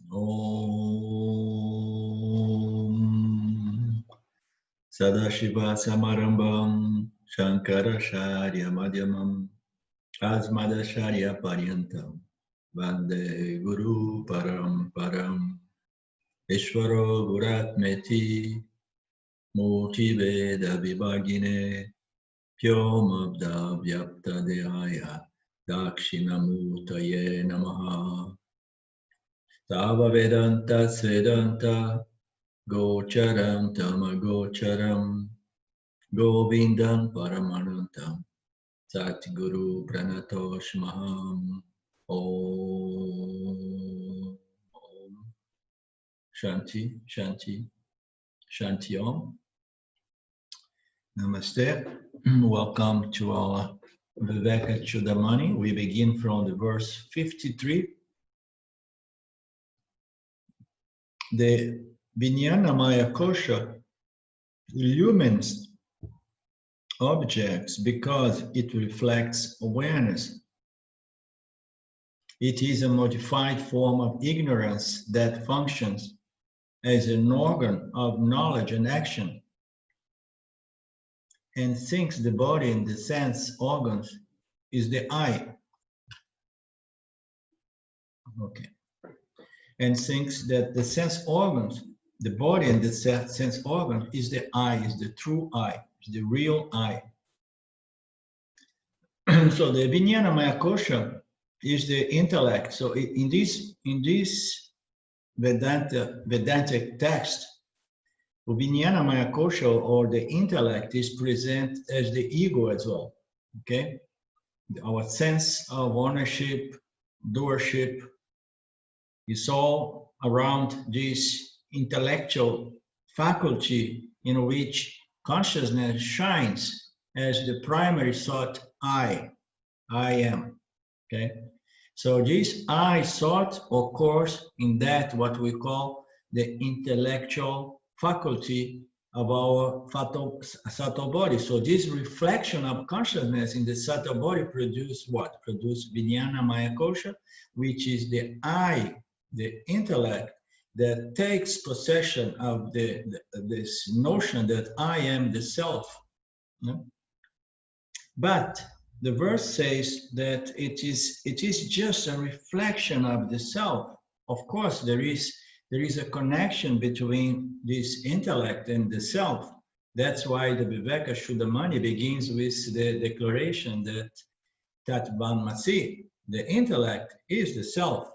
Om Sadashiva Samarambam Shankaracharya Madhyamam Asmadacharya Paryantam Vande Guru Paramparam Ishvaro Guratmeti Murti Veda Vibhagine Pyomabda Vyapta Dehaya Dakshinamurtaye Namaha Tava Vedanta Svedanta Gocharam Tamagocharam Govindam Paramanantam Sat Guru Pranatosh Maham Om Shanti Shanti Shanti Om. Namaste. Welcome to our Vivekachudamani. We begin from the verse 53. The vijnanamaya kosha illumines objects because it reflects awareness. It is a modified form of ignorance that functions as an organ of knowledge and action and thinks the body and the sense organs is the I. Okay. And thinks that the sense organs, the body and the sense organ is the I, is the true I, is the real I. So the vijnanamaya kosha is the intellect. So in this Vedantic text, vijnanamaya kosha or the intellect is present as the ego as well. Okay, our sense of ownership, doership, is all around this intellectual faculty in which consciousness shines as the primary thought I am. Okay, so this I thought occurs in that what we call the intellectual faculty of our subtle body. So this reflection of consciousness in the subtle body produce what? Produce vijnanamaya kosha, which is the I, the intellect that takes possession of this notion that I am the self. But the verse says that it is just a reflection of the self. Of course, there is a connection between this intellect and the self. That's why the Vivekachudamani begins with the declaration that Tatvanmasi, the intellect, is the self.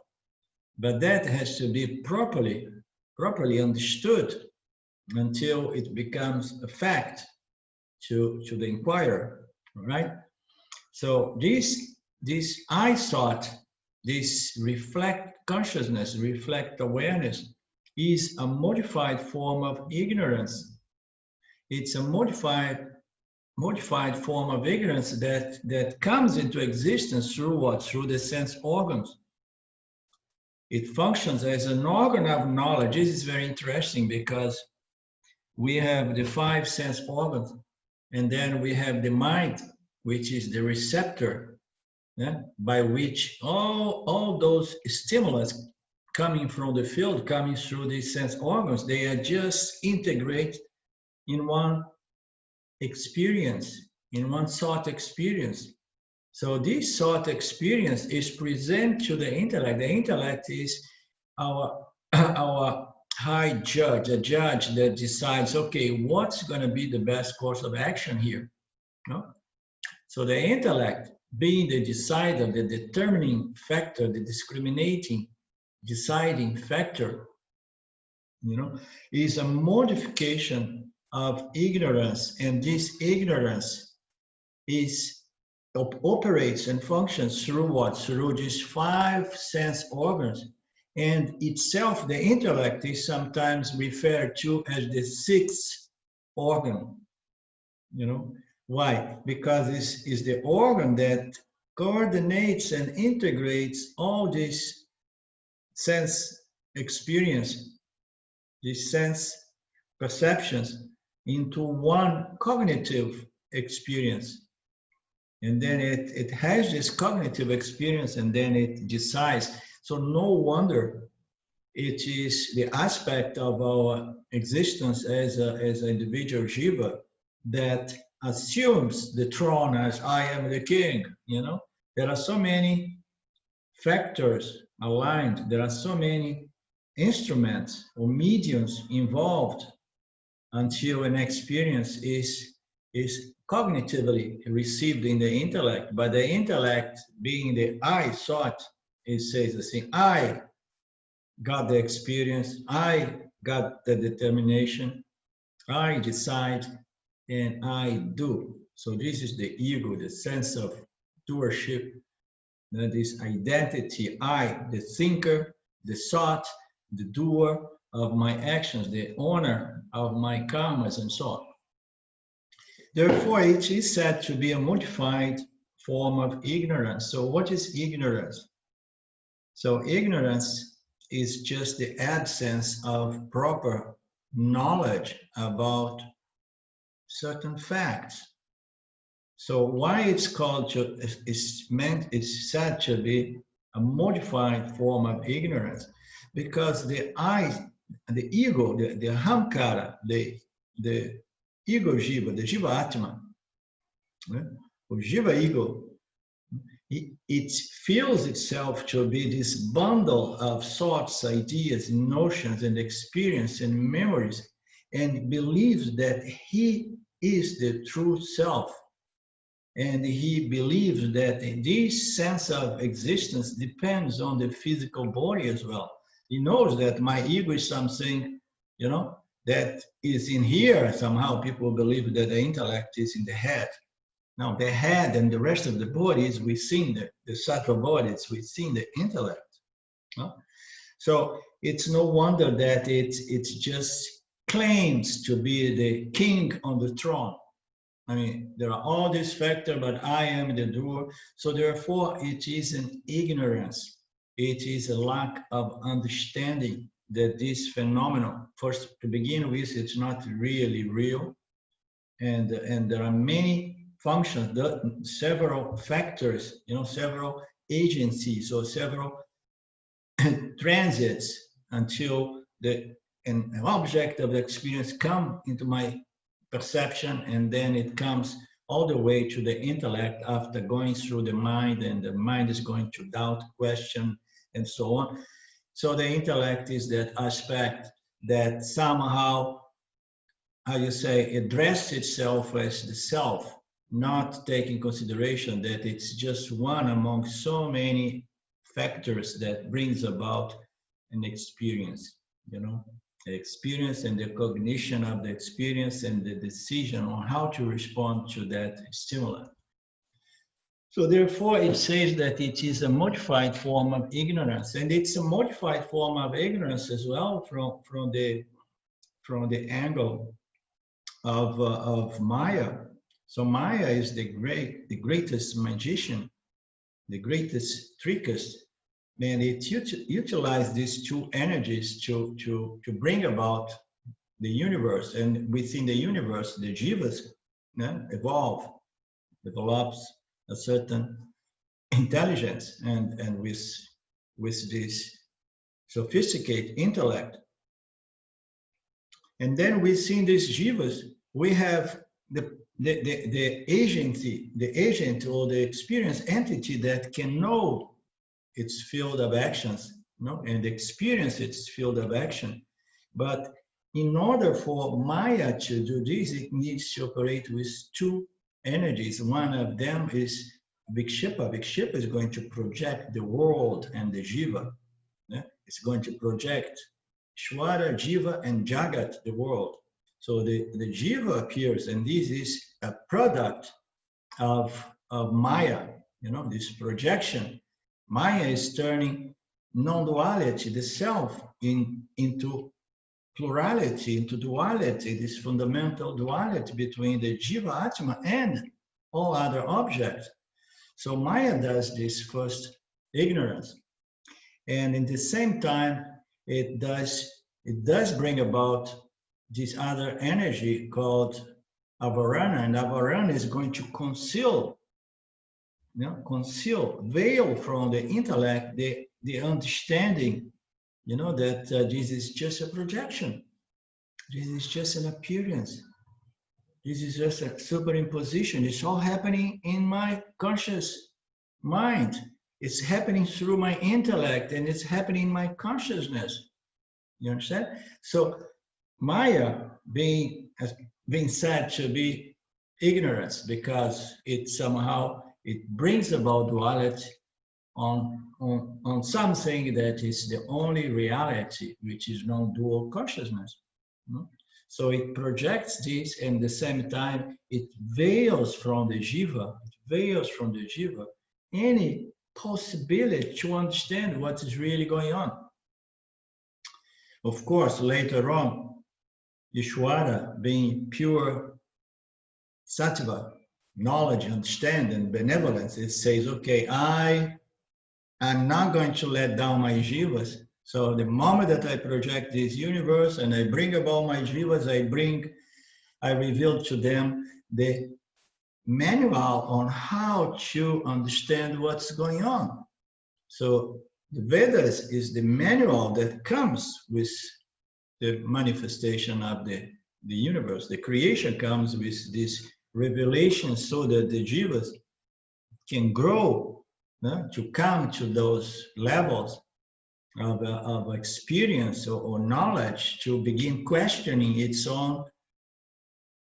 But that has to be properly understood until it becomes a fact to the inquirer, right? So this I thought, this reflect consciousness, reflect awareness, is a modified form of ignorance. It's a modified form of ignorance that comes into existence through what? Through the sense organs. It functions as an organ of knowledge. This is very interesting because we have the 5 sense organs, and then we have the mind, which is the receptor, by which all those stimulus coming from the field, coming through these sense organs, they are just integrated in one experience, in one thought experience. So this thought experience is present to the intellect. The intellect is our high judge, a judge that decides, okay, what's going to be the best course of action here? No? So the intellect, being the decider, the determining factor, the discriminating, deciding factor, is a modification of ignorance, and this ignorance operates and functions through what? Through these 5 sense organs. And itself, the intellect, is sometimes referred to as the 6th organ. Why? Because this is the organ that coordinates and integrates all these sense experience, these sense perceptions into one cognitive experience. And then it has this cognitive experience, and then it decides. So no wonder it is the aspect of our existence as an individual jiva that assumes the throne as I am the king. You know, there are so many factors aligned. There are so many instruments or mediums involved until an experience is cognitively received in the intellect. But the intellect, being the I thought, it says the same. I got the experience. I got the determination. I decide and I do. So this is the ego, the sense of doership, this identity, I, the thinker, the thought, the doer of my actions, the owner of my karmas, and so on. Therefore, it is said to be a modified form of ignorance. So what is ignorance? So ignorance is just the absence of proper knowledge about certain facts. So why it's called it's said to be a modified form of ignorance, because the I, the ego, the ahamkara, the ego jiva, the jiva atma, or jiva ego, it feels itself to be this bundle of thoughts, ideas, notions, and experience and memories, and believes that he is the true self. And he believes that this sense of existence depends on the physical body as well. He knows that my ego is something, you know, that is in here. Somehow people believe that the intellect is in the head. Now, the head and the rest of the body is within the subtle body, it's within the intellect. So it's no wonder that it just claims to be the king on the throne. I mean, there are all these factors, but I am the doer. So therefore, it is an ignorance. It is a lack of understanding that this phenomenon, first to begin with, it's not really real. And there are many functions, several factors, you know, several agencies or several transits until an object of the experience come into my perception, and then it comes all the way to the intellect after going through the mind, and the mind is going to doubt, question, and so on. So the intellect is that aspect that somehow, how you say, address itself as the self, not taking consideration that it's just one among so many factors that brings about an experience, you know, the experience and the cognition of the experience and the decision on how to respond to that stimulant. So therefore, it says that it is a modified form of ignorance, and it's a modified form of ignorance as well from the angle of Maya. So Maya is the greatest magician, the greatest trickist, and it utilizes these two energies to bring about the universe, and within the universe, the jivas evolve, develops a certain intelligence, and with this sophisticated intellect. And then within these jivas, we have the agency, the agent or the experience entity that can know its field of actions, you know, and experience its field of action. But in order for Maya to do this, it needs to operate with two energies. One of them is Vikshipa. Vikshipa is going to project the world and the Jiva. Yeah? It's going to project Shwara, Jiva, and Jagat, the world. So the Jiva appears, and this is a product of Maya, you know, this projection. Maya is turning non-duality, the self, into plurality, into duality, this fundamental duality between the Jiva Atma and all other objects. So Maya does this first ignorance. And in the same time, it does bring about this other energy called Avarana, and Avarana is going to conceal, veil from the intellect, the understanding you know, that this is just a projection. This is just an appearance. This is just a superimposition. It's all happening in my conscious mind. It's happening through my intellect, and it's happening in my consciousness. You understand? So Maya being said to be ignorance because it somehow it brings about duality on something that is the only reality, which is non-dual consciousness. So it projects this, and at the same time it veils from the jiva, any possibility to understand what is really going on. Of course, later on, Ishvara, being pure sattva, knowledge, understanding, and benevolence, it says, okay, I'm not going to let down my jivas. So the moment that I project this universe and I bring about my jivas, I reveal to them the manual on how to understand what's going on. So the Vedas is the manual that comes with the manifestation of the universe. The creation comes with this revelation so that the jivas can grow, to come to those levels of experience or knowledge, to begin questioning its own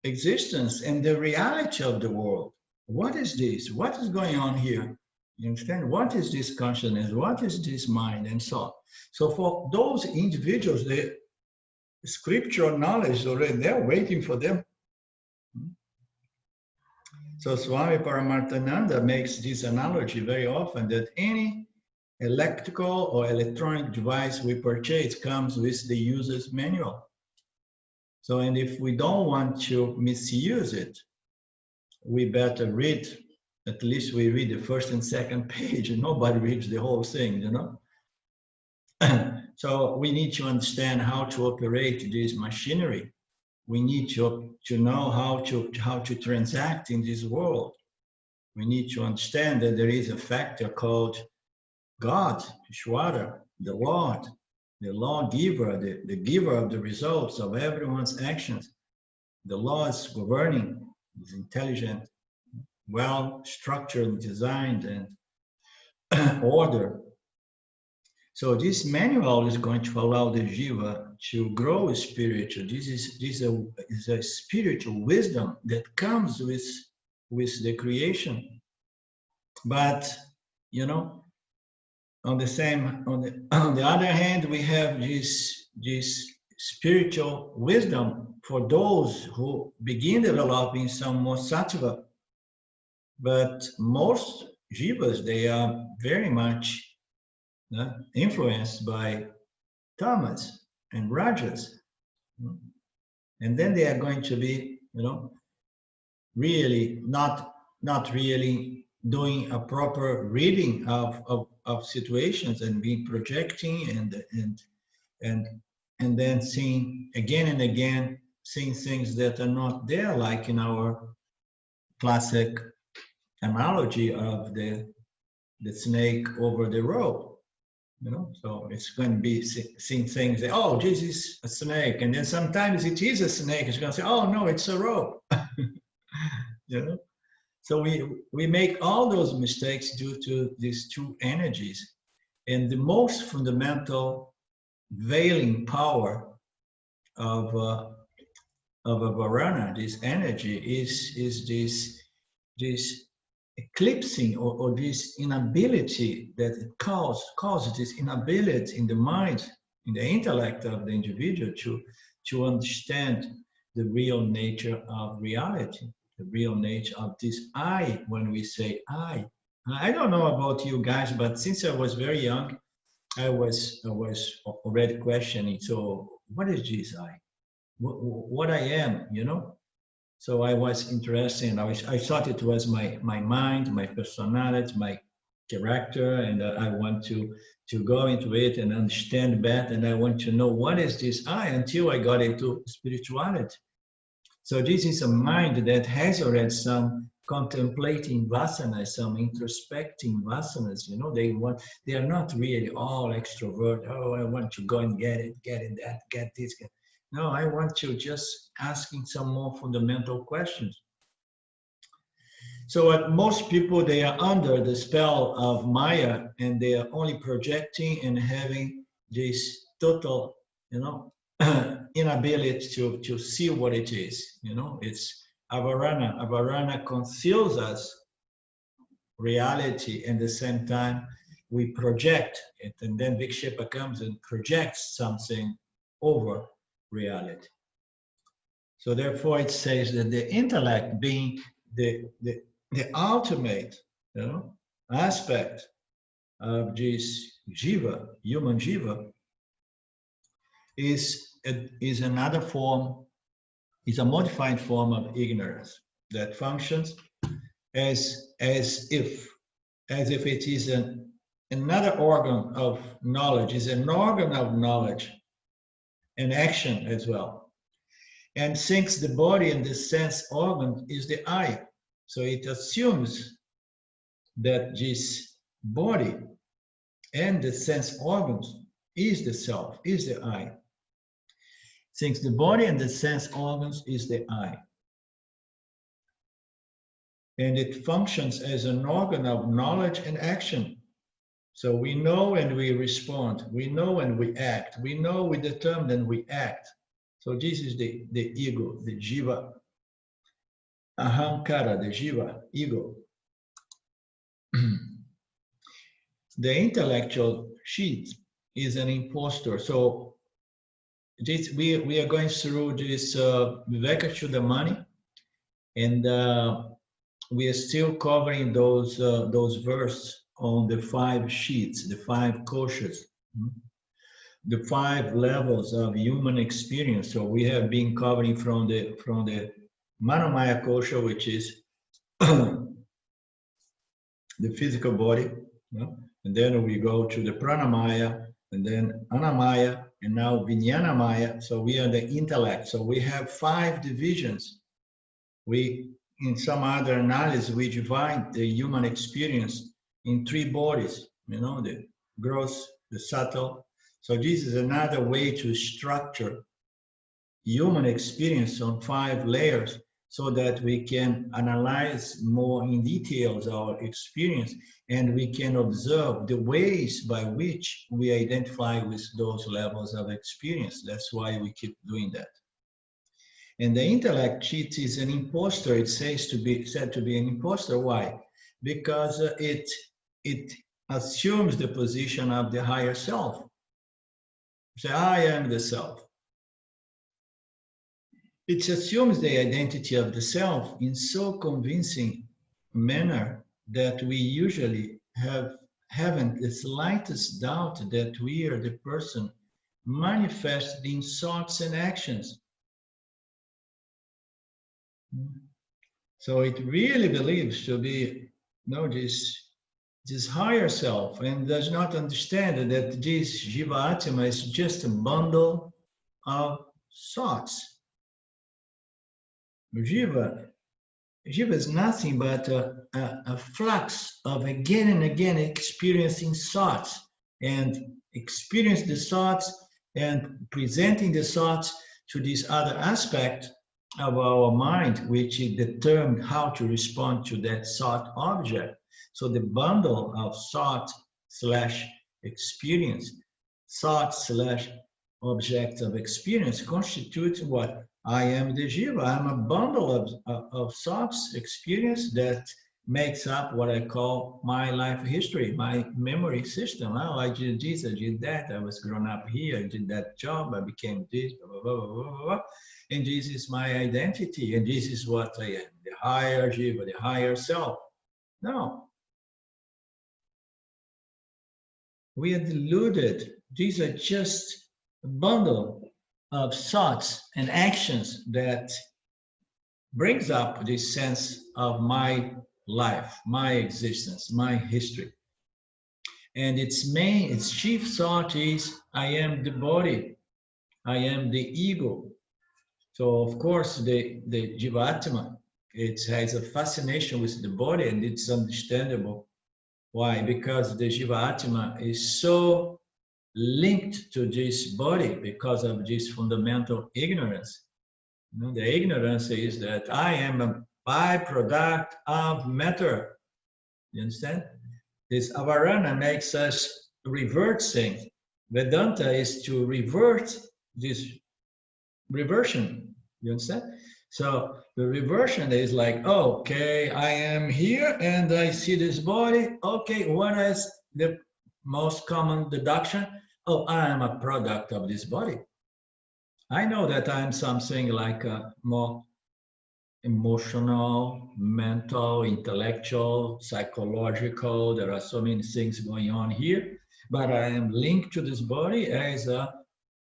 existence and the reality of the world. What is this? What is going on here? You understand? What is this consciousness? What is this mind? And so on. So for those individuals, the scriptural knowledge already there waiting for them. So Swami Paramarthananda makes this analogy very often, that any electrical or electronic device we purchase comes with the user's manual. So, and if we don't want to misuse it, we better read, at least we read the first and second page, and nobody reads the whole thing, you know. So we need to understand how to operate this machinery. We need to know how to transact in this world. We need to understand that there is a factor called God, Ishvara, the Lord, the lawgiver, the giver of the results of everyone's actions. The law is governing, is intelligent, well structured, designed, and order. So this manual is going to allow the jiva to grow spiritual. This is a spiritual wisdom that comes with the creation. But you know, on the other hand, we have this spiritual wisdom for those who begin developing some more sattva. But most jivas, they are very much influenced by tamas and rajas, and then they are going to be, you know, really not really doing a proper reading of situations and be projecting and then seeing again and again, seeing things that are not there, like in our classic analogy of the snake over the rope. You know, so it's going to be seeing things that, oh, this is a snake, and then sometimes it is a snake. It's going to say, oh no, it's a rope. You know, so we make all those mistakes due to these two energies, and the most fundamental veiling power of a varana, this energy, is this eclipsing or this inability that it causes this inability in the mind, in the intellect of the individual to understand the real nature of reality, the real nature of this I. When we say I don't know about you guys, but since I was very young, I was already questioning. So what is this I? What I am, you know? So I was interested, and I thought it was my mind, my personality, my character, and I want to go into it and understand better, and I want to know what is this I, until I got into spirituality. So this is a mind that has already some contemplating vasanas, some introspecting vasanas, you know, they are not really all extrovert. Oh, I want to go and get it, that, get this. No, I want you just asking some more fundamental questions. So most people, they are under the spell of Maya, and they are only projecting and having this total, you know, inability to see what it is. You know, it's avarana. Avarana conceals us reality, and at the same time we project it, and then Vikshepa comes and projects something over reality. So therefore it says that the intellect, being the ultimate, you know, aspect of this jiva, human jiva, is another form, is a modified form of ignorance that functions as if it is another organ of knowledge, is an organ of knowledge and action as well, and thinks the body and the sense organ is the I. So it assumes that this body and the sense organs is the self, is the I. Thinks the body and the sense organs is the I. And it functions as an organ of knowledge and action. So we know and we respond. We know and we act. We know, we determine, and we act. So this is the ego, the jiva. Ahamkara, the jiva, ego. The intellectual sheet is an impostor. So this, we are going through this Vivekachudamani, and we are still covering those verses on the 5 sheets, the 5 koshas, the 5 levels of human experience. So we have been covering from the Manomaya kosha, which is the physical body, and then we go to the pranamaya, and then anamaya, and now vijnanamaya. So we are the intellect. So we have 5 divisions. In some other analysis, we divide the human experience in 3 bodies, you know, the gross, the subtle. So this is another way to structure human experience on 5 layers, so that we can analyze more in details our experience, and we can observe the ways by which we identify with those levels of experience. That's why we keep doing that. And the intellect sheet is an imposter. It said to be an imposter. Why? Because it assumes the position of the higher self. Say, I am the self. It assumes the identity of the self in so convincing manner that we usually haven't the slightest doubt that we are the person manifested in thoughts and actions. So it really believes to be, this higher self, and does not understand that this Jiva Atma is just a bundle of thoughts. Jiva is nothing but a flux of again and again experiencing thoughts, and experience the thoughts and presenting the thoughts to this other aspect of our mind, which determines how to respond to that thought object. So the bundle of thought / experience, thought / object of experience constitutes what? I am the Jiva. I'm a bundle of thoughts, experience that makes up what I call my life history, my memory system. Oh, I did this, I did that, I was grown up here, I did that job, I became this, blah, blah, blah, blah, blah. And this is my identity, and this is what I am, the higher Jiva, the higher self. No. We are deluded. These are just a bundle of thoughts and actions that brings up this sense of my life, my existence, my history. And its chief thought is, I am the body, I am the ego. So of course the Jivatma it has a fascination with the body, and it's understandable. Why? Because the Jiva Atma is so linked to this body because of this fundamental ignorance. You know, the ignorance is that I am a byproduct of matter. You understand? This avarana makes us revert things. Vedanta is to revert this reversion. You understand? So the reversion is like, oh, okay, I am here and I see this body. Okay, what is the most common deduction? Oh, I am a product of this body. I know that I'm something like a more emotional, mental, intellectual, psychological. There are so many things going on here, but I am linked to this body as a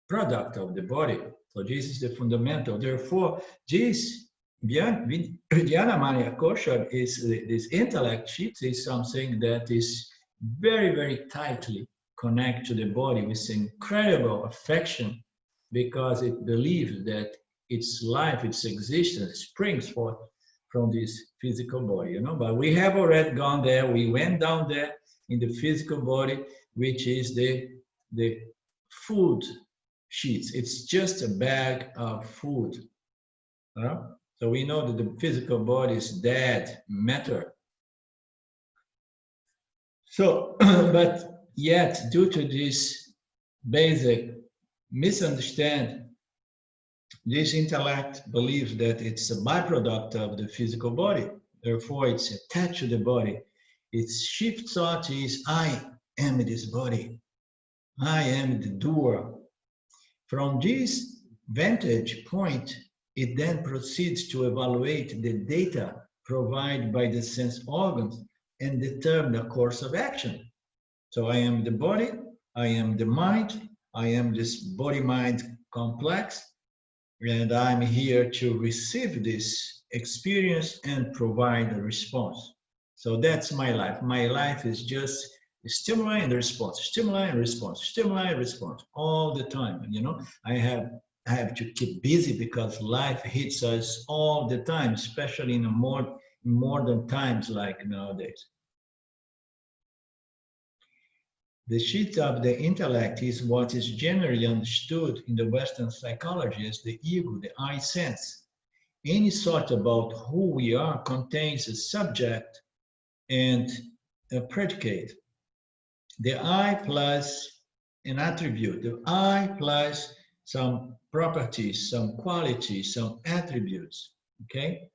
product of the body. So this is the fundamental. Therefore, this vijnanamaya kosha is this intellect sheet is something that is very, very tightly connected to the body with incredible affection because it believes that its life, its existence springs forth from this physical body, you know. But we have already gone there. We went down there in the physical body, which is the food sheets. It's just a bag of food. So we know that the physical body is dead matter. So, but yet, due to this basic misunderstanding, this intellect believes that it's a byproduct of the physical body. Therefore, it's attached to the body. Its shift thought is, I am this body. I am the doer. From this vantage point, it then proceeds to evaluate the data provided by the sense organs and determine a course of action. So I am the body, I am the mind, I am this body-mind complex, and I'm here to receive this experience and provide a response. So that's my life. My life is just stimuli and response, stimuli and response, stimuli and response all the time. And, you know, I have to keep busy because life hits us all the time, especially in a more modern times like nowadays. The sheet of the intellect is what is generally understood in the Western psychology as the ego, the I sense. Any thought about who we are contains a subject and a predicate. The I plus an attribute, the I plus some properties, some qualities, some attributes, okay?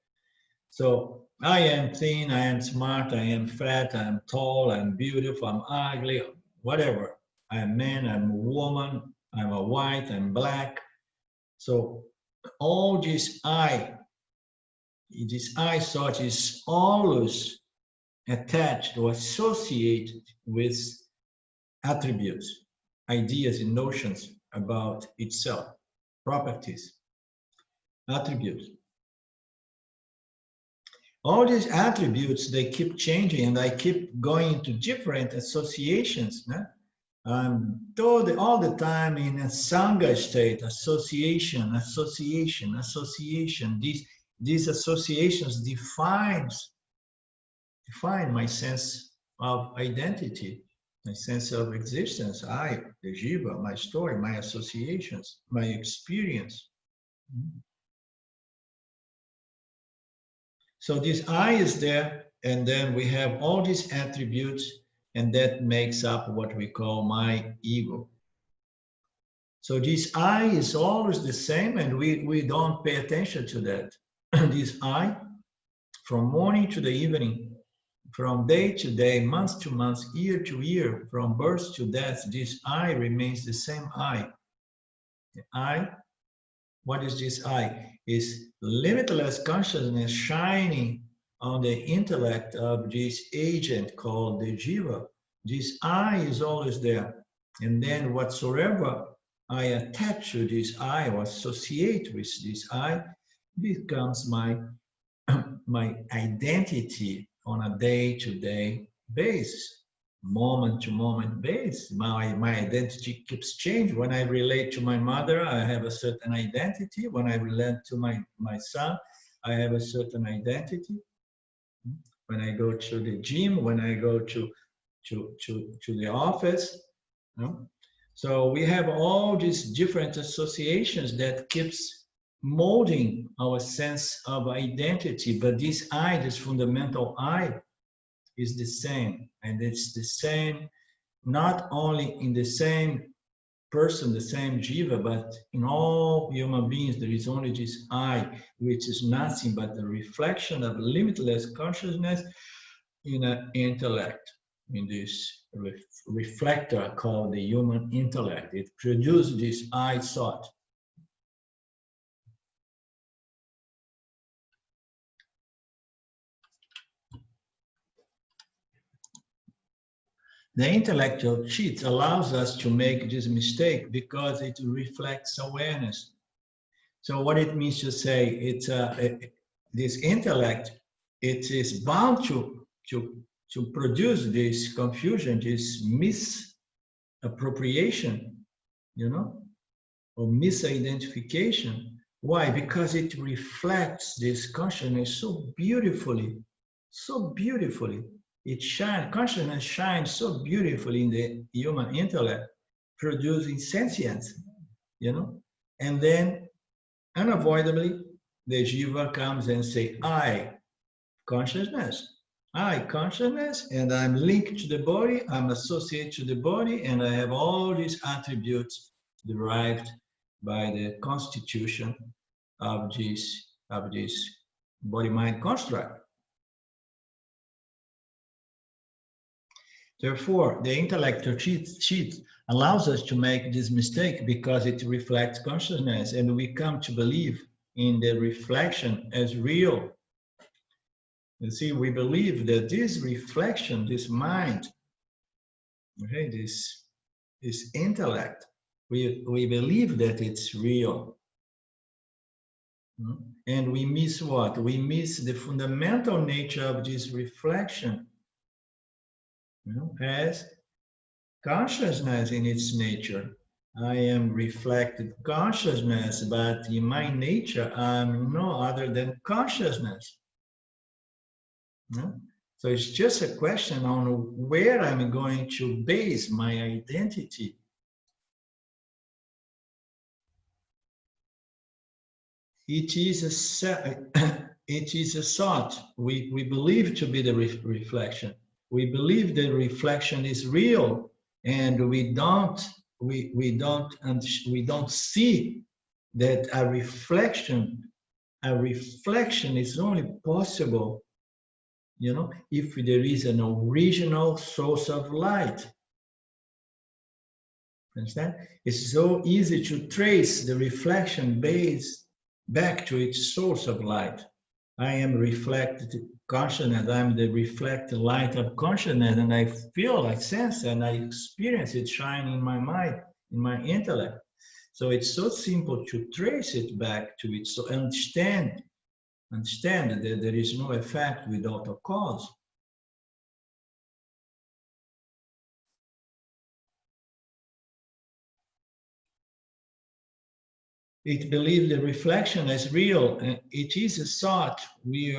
So I am thin, I am smart, I am fat, I am tall, I am beautiful, I'm ugly, whatever. I am man, I'm a woman, I'm a white, I'm black. So all this I thought is always attached or associated with attributes, ideas and notions about itself, properties, attributes. All these attributes, they keep changing and I keep going into different associations. I'm told all the time in a Sangha state, association, association, association. These associations define my sense of identity, my sense of existence. I, the Jiva, my story, my associations, my experience. So this I is there, and then we have all these attributes, and that makes up what we call my ego. So this I is always the same, and we don't pay attention to that. This I, from morning to the evening, from day to day, month to month, year to year, from birth to death, this I remains the same I. The I, what is this I? Is limitless consciousness shining on the intellect of this agent called the Jiva. This I is always there. And then whatsoever I attach to this I or associate with this I becomes my identity on a day-to-day basis, moment-to-moment basis. My identity keeps changing. When I relate to my mother, I have a certain identity. When I relate to my son, I have a certain identity. When I go to the gym, when I go to the office. So we have all these different associations that keeps molding our sense of identity. But this I, this fundamental I, is the same. And it's the same not only in the same person, the same jiva, but in all human beings, there is only this I, which is nothing but the reflection of limitless consciousness in an intellect, in this reflector called the human intellect. It produces this I thought. The intellectual cheat allows us to make this mistake because it reflects awareness. So what it means to say, it's this intellect, it is bound to produce this confusion, this misappropriation, or misidentification. Why? Because it reflects this consciousness so beautifully, so beautifully. It shines, consciousness shines so beautifully in the human intellect, producing sentience, and then unavoidably the jiva comes and say, I, consciousness, and I'm linked to the body, I'm associated to the body, and I have all these attributes derived by the constitution of this body-mind construct. Therefore, the intellectual cheat allows us to make this mistake because it reflects consciousness, and we come to believe in the reflection as real. You see, we believe that this reflection, this mind, okay, this intellect, we believe that it's real. And we miss what? We miss the fundamental nature of this reflection. As consciousness in its nature. I am reflected consciousness, but in my nature, I'm no other than consciousness. So it's just a question on where I'm going to base my identity. It is a thought we believe to be the reflection. We believe the reflection is real, and we don't see that a reflection is only possible, if there is an original source of light. Understand? It's so easy to trace the reflection base back to its source of light. I am reflected consciousness, I'm the reflected light of consciousness, and I feel, I sense, and I experience it shine in my mind, in my intellect. So it's so simple to trace it back to it, so understand that there is no effect without a cause. It believes the reflection as real, and it is a thought we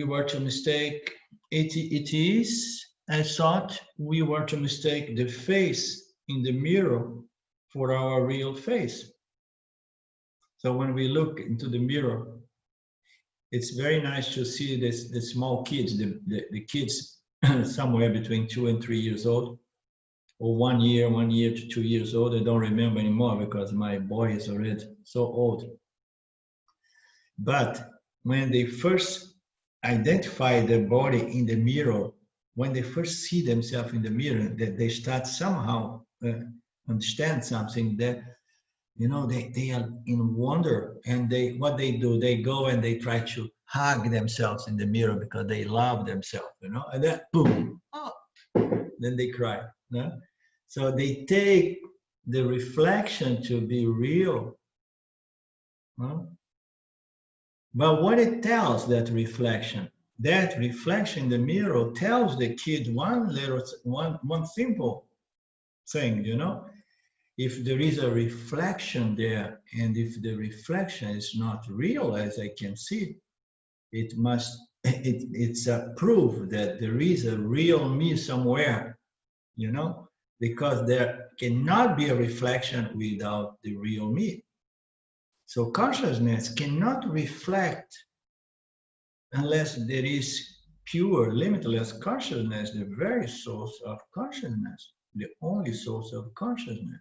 were to mistake. It is a thought we were to mistake the face in the mirror for our real face. So when we look into the mirror, it's very nice to see the small kids, the kids somewhere between 2 and 3 years old, or 1 year to 2 years old. I don't remember anymore because my boy is already so old. But when they first identify their body in the mirror, when they first see themselves in the mirror, that they start somehow understand something, that they are in wonder, and what they do, they go and they try to hug themselves in the mirror because they love themselves, and then boom, then they cry. So they take the reflection to be real. But what it tells, that reflection in the mirror tells the kid one simple thing, if there is a reflection there, and if the reflection is not real as I can see, it's a proof that there is a real me somewhere, you know, because there cannot be a reflection without the real me. So consciousness cannot reflect unless there is pure, limitless consciousness, the very source of consciousness, the only source of consciousness.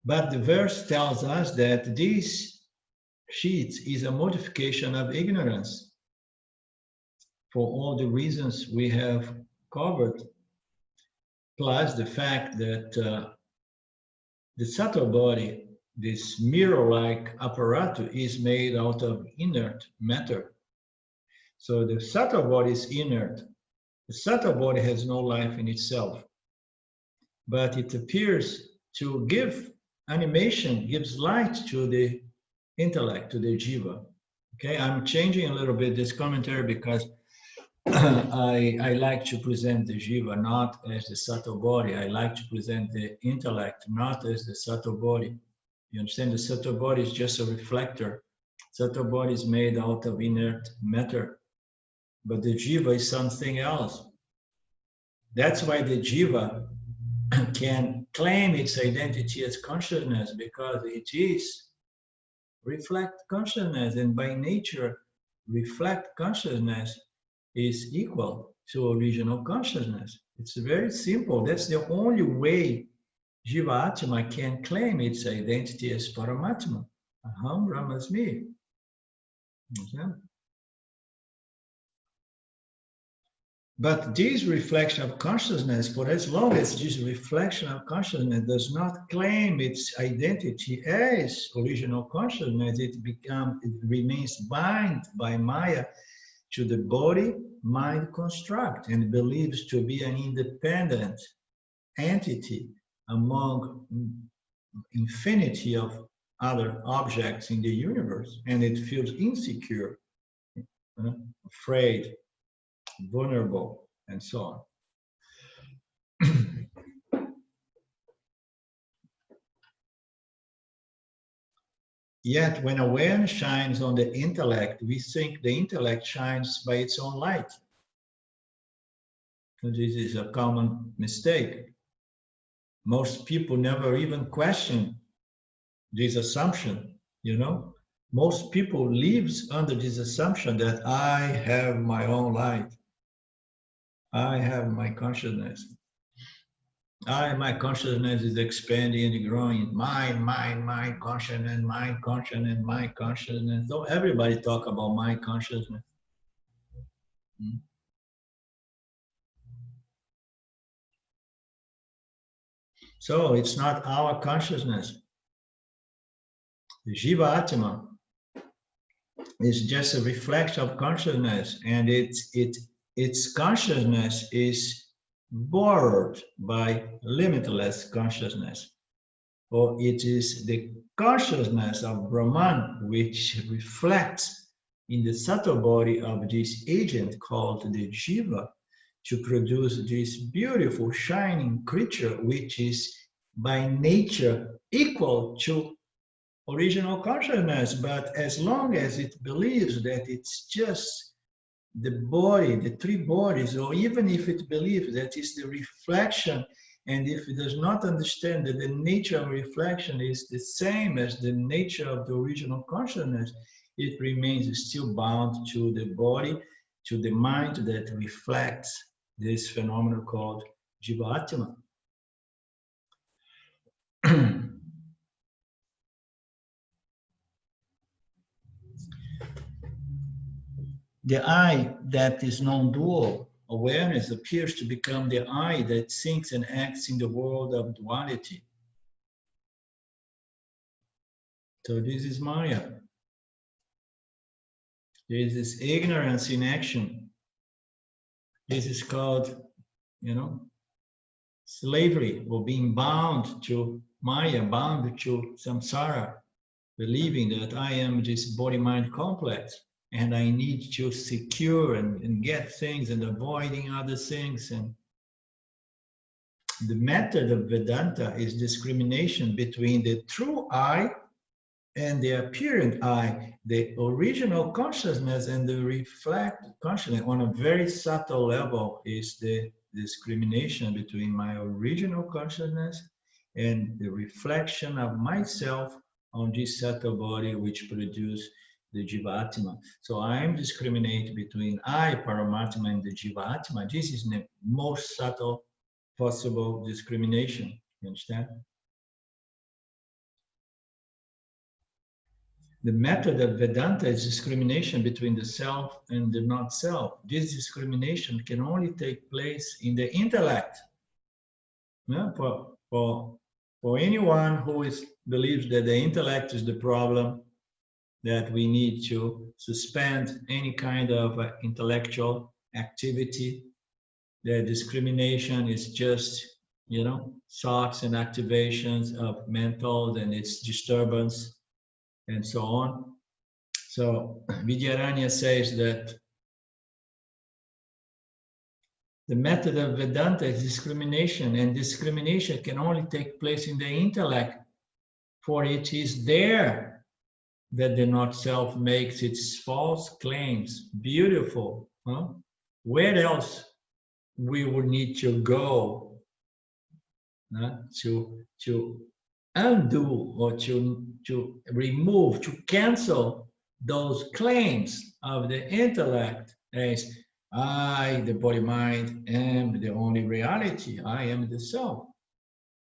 But the verse tells us that this sheet is a modification of ignorance for all the reasons we have covered, plus the fact that the subtle body, this mirror-like apparatus, is made out of inert matter. So the subtle body is inert. The subtle body has no life in itself, but it appears to give animation, gives light to the intellect, to the jiva. Okay, I'm changing a little bit this commentary because I like to present the jiva not as the subtle body. I like to present the intellect not as the subtle body. You understand? The subtle body is just a reflector. Subtle body is made out of inert matter, but the jiva is something else. That's why the jiva can claim its identity as consciousness, because it is reflect consciousness, and by nature, reflect consciousness is equal to original consciousness. It's very simple. That's the only way Jiva Atma can claim its identity as Paramatma. Aham Brahmasmi. Okay? But this reflection of consciousness, for as long as this reflection of consciousness does not claim its identity as original consciousness, it remains bound by Maya to the body-mind construct and believes to be an independent entity among infinity of other objects in the universe, and it feels insecure, afraid, vulnerable, and so on. Yet, when awareness shines on the intellect, we think the intellect shines by its own light. So this is a common mistake. Most people never even question this assumption, you know? Most people live under this assumption that I have my own light. I have my consciousness. My consciousness is expanding and growing. My consciousness, my consciousness, my consciousness. So everybody talk about my consciousness. So it's not our consciousness. The Jiva Atma is just a reflection of consciousness, and its consciousness is borrowed by limitless consciousness. For it is the consciousness of Brahman which reflects in the subtle body of this agent called the Jiva to produce this beautiful shining creature which is by nature equal to original consciousness. But as long as it believes that it's just the body, the three bodies, or even if it believes that it's the reflection, and if it does not understand that the nature of reflection is the same as the nature of the original consciousness, it remains still bound to the body, to the mind that reflects this phenomenon called Jiva Atma. The I that is non-dual awareness appears to become the I that thinks and acts in the world of duality. So this is Maya. This is ignorance in action. This is called, slavery, or being bound to Maya, bound to samsara, believing that I am this body-mind complex. And I need to secure and get things and avoiding other things. And the method of Vedanta is discrimination between the true I and the apparent I, the original consciousness and the reflect consciousness on a very subtle level is the discrimination between my original consciousness and the reflection of myself on this subtle body which produce the Jivatma. So I am discriminate between I, Paramatma, and the Jivatma. This is the most subtle possible discrimination. You understand? The method of Vedanta is discrimination between the self and the not self. This discrimination can only take place in the intellect. Yeah? For anyone who believes that the intellect is the problem, that we need to suspend any kind of intellectual activity, the discrimination is just, thoughts and activations of mental and its disturbance and so on. So Vidyaranya says that the method of Vedanta is discrimination, and discrimination can only take place in the intellect, for it is there that the not self makes its false claims. Beautiful. Huh? Where else we would need to go to undo or to remove, to cancel those claims of the intellect as I, the body mind, am the only reality. I am the self.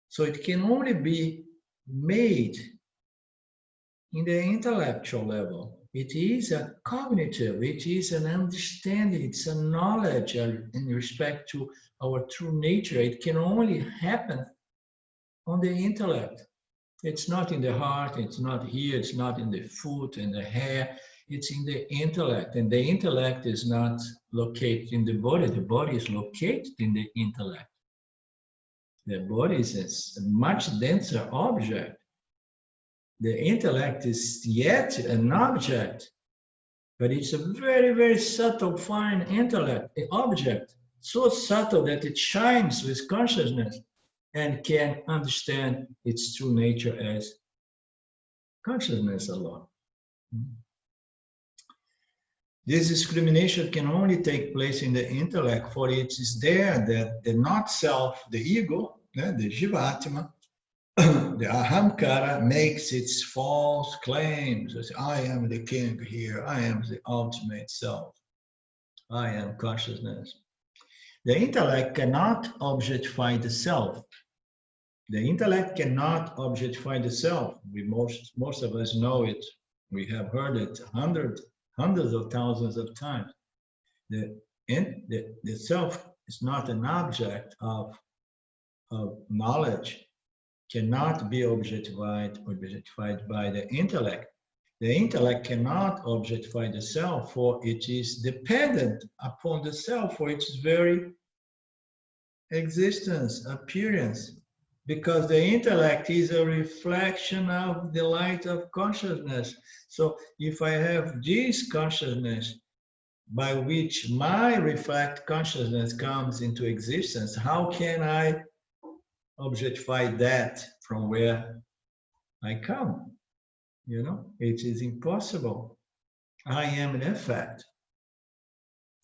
So it can only be made in the intellectual level. It is a cognitive, it is an understanding, it's a knowledge in respect to our true nature. It can only happen on the intellect. It's not in the heart, it's not here, it's not in the foot and the hair, it's in the intellect. And the intellect is not located in the body is located in the intellect. The body is a much denser object. The intellect is yet an object, but it's a very, very subtle, fine intellect, an object, so subtle that it shines with consciousness and can understand its true nature as consciousness alone. This discrimination can only take place in the intellect, for it is there that the not self, the ego, the Jivatma, the ahamkara makes its false claims. As I am the king here, I am the ultimate self, I am consciousness. The intellect cannot objectify the self. The intellect cannot objectify the self. Most of us know it. We have heard it hundreds of thousands of times. The self is not an object of knowledge, cannot be objectified by the intellect. The intellect cannot objectify the self, for it is dependent upon the self for its very existence, appearance, because the intellect is a reflection of the light of consciousness. So if I have this consciousness by which my reflect consciousness comes into existence, how can I objectify that from where I come? It is impossible. I am an effect.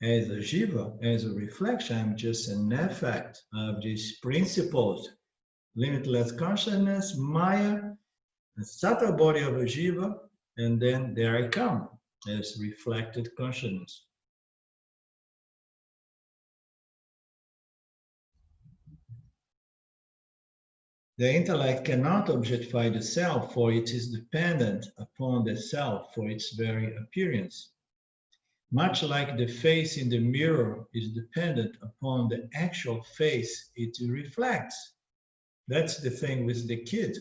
As a jiva, as a reflection, I'm just an effect of these principles. Limitless consciousness, Maya, the subtle body of a jiva, and then there I come as reflected consciousness. The intellect cannot objectify the self, for it is dependent upon the self for its very appearance. Much like the face in the mirror is dependent upon the actual face it reflects. That's the thing with the kid.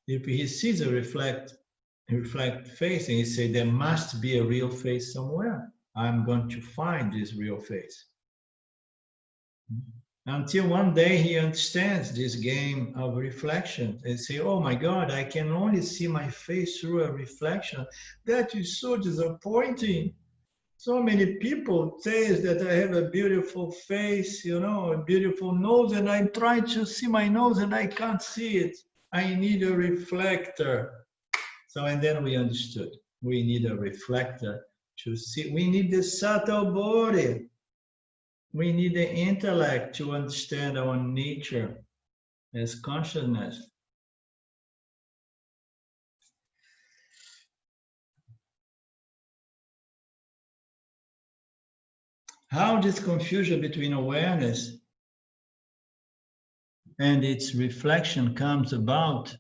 If he sees a reflect face and he says, there must be a real face somewhere. I'm going to find this real face. Until one day he understands this game of reflection and say, oh my God, I can only see my face through a reflection. That is so disappointing. So many people say that I have a beautiful face, you know, a beautiful nose, and I'm trying to see my nose and I can't see it. I need a reflector. So, and then we understood we need a reflector to see. We need the subtle body. We need the intellect to understand our nature as consciousness. How this confusion between awareness and its reflection comes about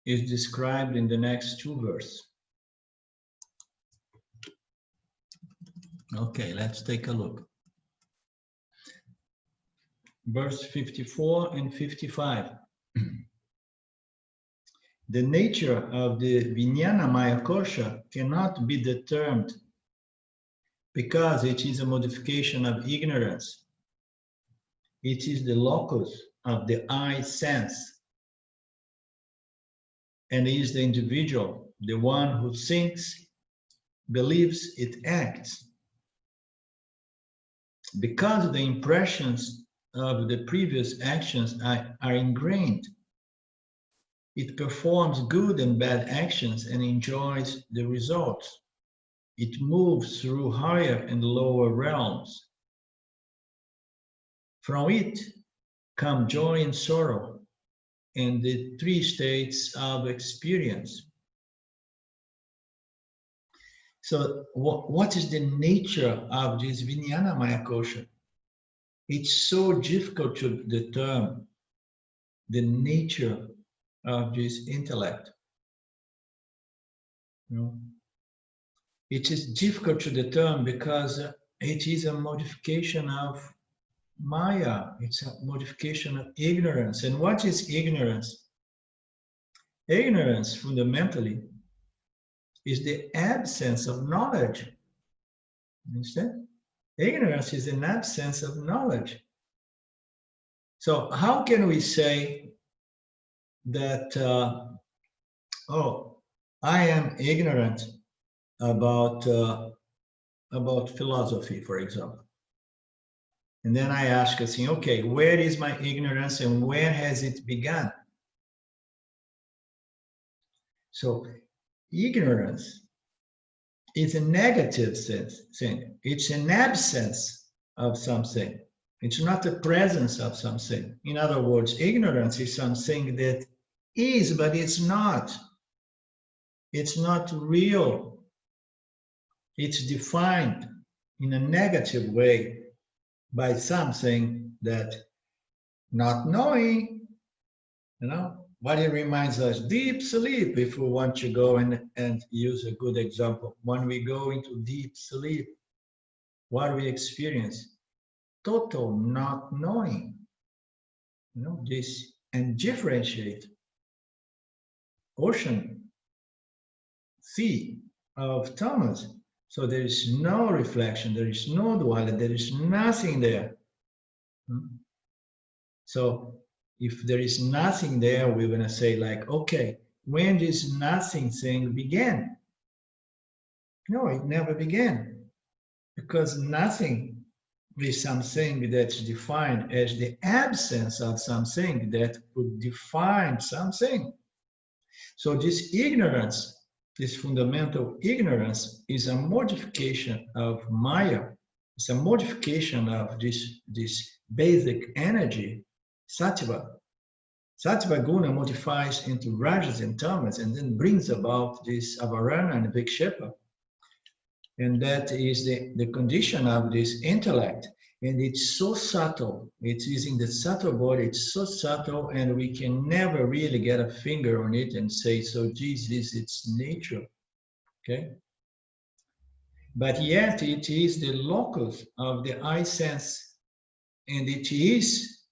is described in the next two verses. Okay, let's take a look. Verse 54 and 55. The nature of the vijnanamaya kosha cannot be determined because it is a modification of ignorance. It is the locus of the I sense and is the individual, the one who thinks, believes, it acts. Because the impressions of the previous actions are ingrained, it performs good and bad actions and enjoys the results. It moves through higher and lower realms. From it come joy and sorrow and the three states of experience. So what is the nature of this vijnanamaya kosha? It's so difficult to determine the nature of this intellect. You know? It is difficult to determine because it is a modification of Maya. It's a modification of ignorance. And what is ignorance? Ignorance, fundamentally, is the absence of knowledge. Understand? Ignorance is an absence of knowledge. So how can we say that, oh, I am ignorant about philosophy, for example? And then I ask us, okay, where is my ignorance and where has it begun? So ignorance is a negative thing. It's an absence of something. It's not the presence of something. In other words, ignorance is something that is, but it's not. It's not real. It's defined in a negative way by something that not knowing, you know, what it reminds us, deep sleep, if we want to go and use a good example. When we go into deep sleep, what we experience? Total not knowing, you know, this, and differentiate ocean, sea of Thomas. So there is no reflection, there is no duality, there is nothing there. So if there is nothing there, we're going to say like, okay, when this nothing thing began? No, it never began, because nothing is something that's defined as the absence of something that could define something. So this ignorance, this fundamental ignorance, is a modification of Maya. It's a modification of this basic energy, sattva. Sattva guna modifies into rajas and tamas and then brings about this avarana and vikshepa. And that is the condition of this intellect. And it's so subtle. It is in the subtle body. It's so subtle, and we can never really get a finger on it and say, so geez, this is its nature. Okay? But yet it is the locus of the I sense, and it is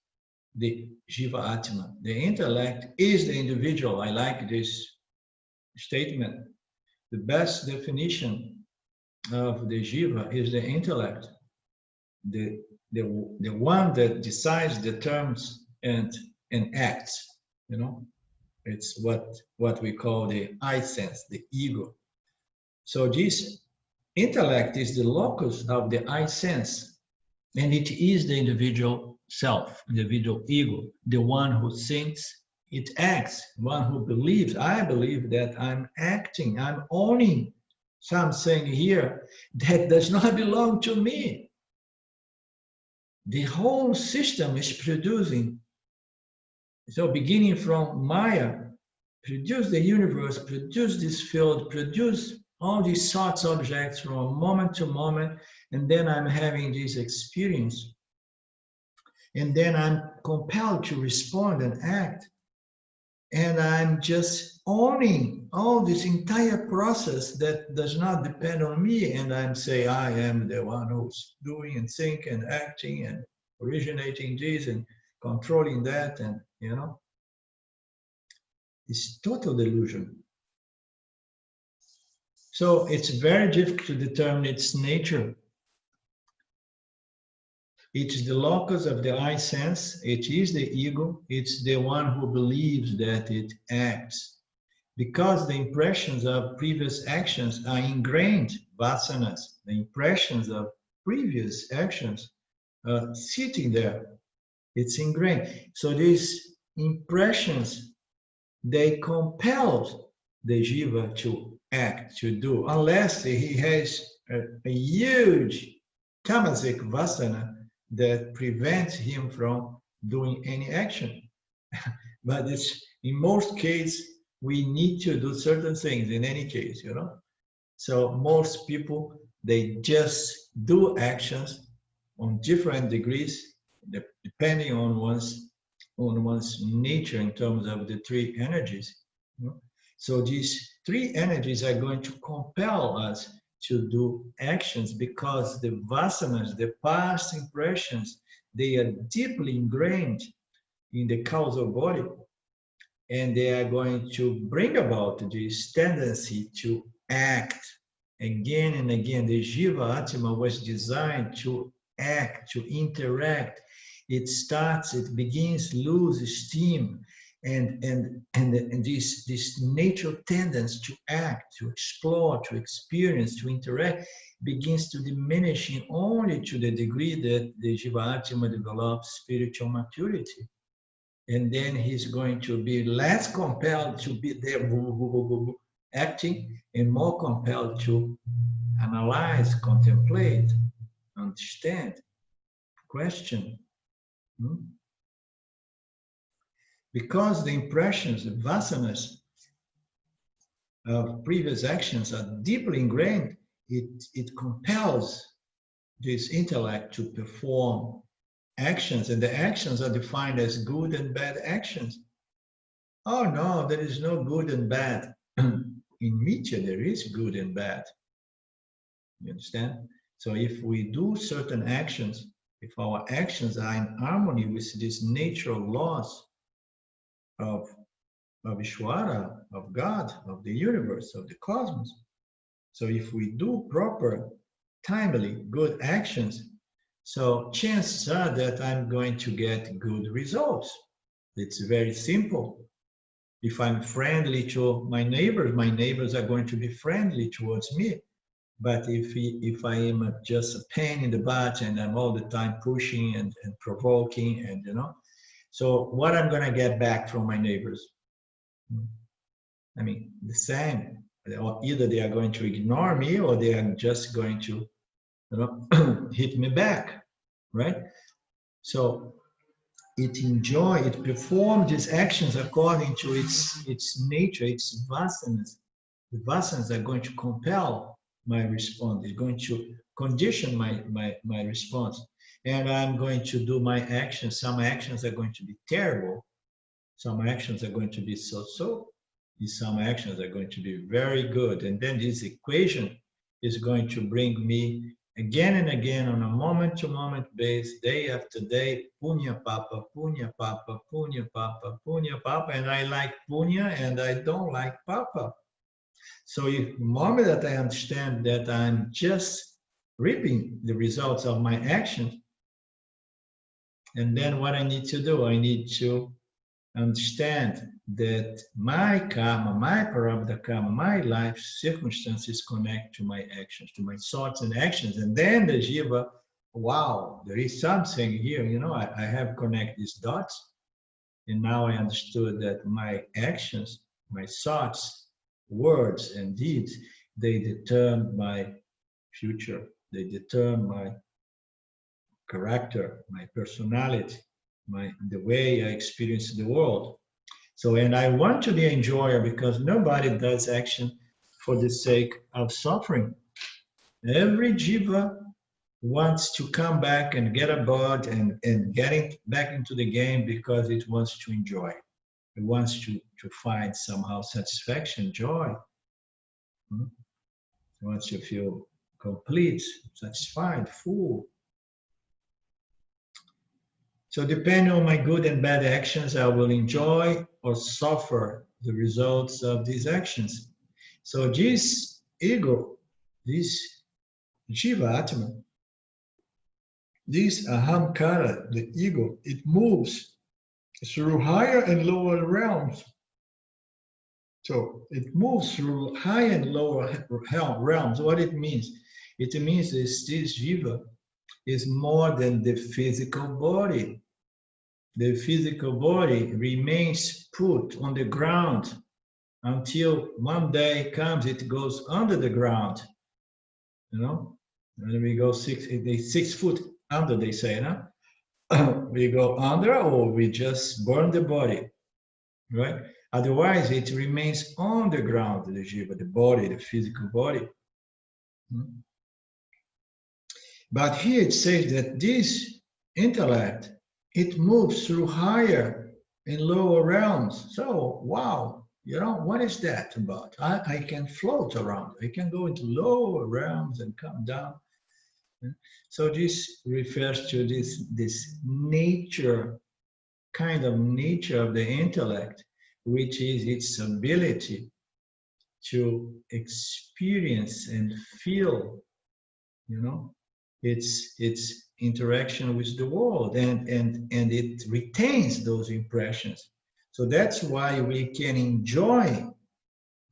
the Jiva Atma. The intellect is the individual. I like this statement. The best definition of the Jiva is the intellect. The one that decides, determines, and acts. You know, it's what we call the I sense, the ego. So this intellect is the locus of the I sense, and it is the individual self, individual ego, the one who thinks, it acts, one who believes. I believe that I'm acting, I'm owning something here that does not belong to me. The whole system is producing. So beginning from Maya, produce the universe, produce this field, produce all these thoughts objects from moment to moment, and then I'm having this experience. And then I'm compelled to respond and act. And I'm just owning all this entire process that does not depend on me. And I'm saying, I am the one who's doing and thinking and acting and originating this and controlling that. And, you know, it's total delusion. So it's very difficult to determine its nature. It's the locus of the I sense. It is the ego. It's the one who believes that it acts. Because the impressions of previous actions are ingrained, vasanas, the impressions of previous actions are sitting there. It's ingrained. So these impressions, they compel the jiva to act, to do, unless he has a huge tamasic vasana that prevents him from doing any action. But it's, in most cases, we need to do certain things in any case, you know. So most people, they just do actions on different degrees, depending on one's nature in terms of the three energies. You know? So these three energies are going to compel us to do actions because the vasanas, the past impressions, they are deeply ingrained in the causal body, and they are going to bring about this tendency to act again and again. The Jiva Atma was designed to act, to interact. It starts, it begins lose steam, and this natural tendency to act, to explore, to experience, to interact begins to diminishing only to the degree that the Jiva Atma develops spiritual maturity. And then he's going to be less compelled to be there acting and more compelled to analyze, contemplate, understand, question. Because the impressions, the vasanas of previous actions are deeply ingrained, it compels this intellect to perform actions, and the actions are defined as good and bad actions. Oh no, there is no good and bad. In Mithya, there is good and bad. You understand? So if we do certain actions, if our actions are in harmony with these natural laws of Ishvara, of God, of the universe, of the cosmos, so if we do proper, timely, good actions, so chances are that I'm going to get good results. It's very simple. If I'm friendly to my neighbors are going to be friendly towards me. But if I am just a pain in the butt and I'm all the time pushing and provoking, and you know, so what I'm going to get back from my neighbors? I mean, the same. Either they are going to ignore me or they are just going to, you know, hit me back, right? So it performs these actions according to its nature, its vasanas. The vasanas are going to compel my response. They're going to condition my response. And I'm going to do my actions. Some actions are going to be terrible. Some actions are going to be so-so. Some actions are going to be very good. And then this equation is going to bring me again and again on a moment-to-moment base, day after day, punya papa, punya papa, punya papa, punya papa, and I like punya and I don't like papa. So the moment that I understand that I'm just reaping the results of my actions, and then what I need to do, I need to understand that my karma, my parabdha karma, my life circumstances connect to my actions, to my thoughts and actions. And then the jiva, wow, there is something here, I have connected these dots. And now I understood that my actions, my thoughts, words, and deeds, they determine my future. They determine my character, my personality, the way I experience the world. So, and I want to be an enjoyer because nobody does action for the sake of suffering. Every jiva wants to come back and get a bird and getting back into the game because it wants to enjoy. It wants to find somehow satisfaction, joy. It wants to feel complete, satisfied, full. So depending on my good and bad actions, I will enjoy or suffer the results of these actions. So this ego, this jiva atma, this ahamkara, the ego, it moves through higher and lower realms. So it moves through higher and lower realms. What it means? It means that this jiva is more than the physical body. The physical body remains put on the ground until one day comes, it goes under the ground. And we go 6 foot under, they say, no? We go under or we just burn the body, right? Otherwise, it remains on the ground, the jiva, the body, the physical body. But here it says that this intellect, it moves through higher and lower realms. So, wow, what is that about? I can float around. I can go into lower realms and come down. So this refers to this nature, kind of nature of the intellect, which is its ability to experience and feel, its interaction with the world, and it retains those impressions. So that's why we can enjoy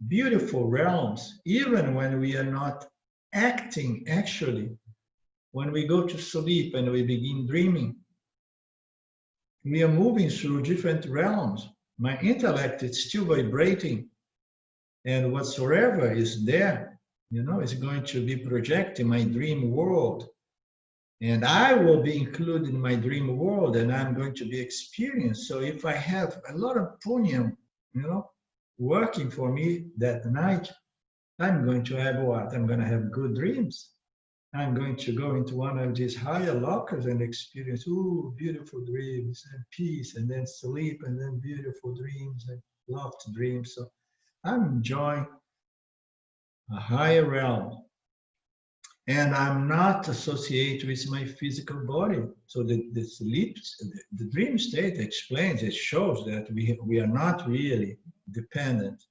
beautiful realms even when we are not acting actually. When we go to sleep and we begin dreaming, we are moving through different realms. My intellect is still vibrating, and whatsoever is there, is going to be projecting my dream world. And I will be included in my dream world, and I'm going to be experienced. So if I have a lot of punya, working for me that night, I'm going to have what? I'm going to have good dreams. I'm going to go into one of these higher locus and experience, beautiful dreams and peace, and then sleep, and then beautiful dreams and loved dreams. So I'm enjoying a higher realm. And I'm not associated with my physical body. So the sleep, the dream state explains, it shows that we are not really dependent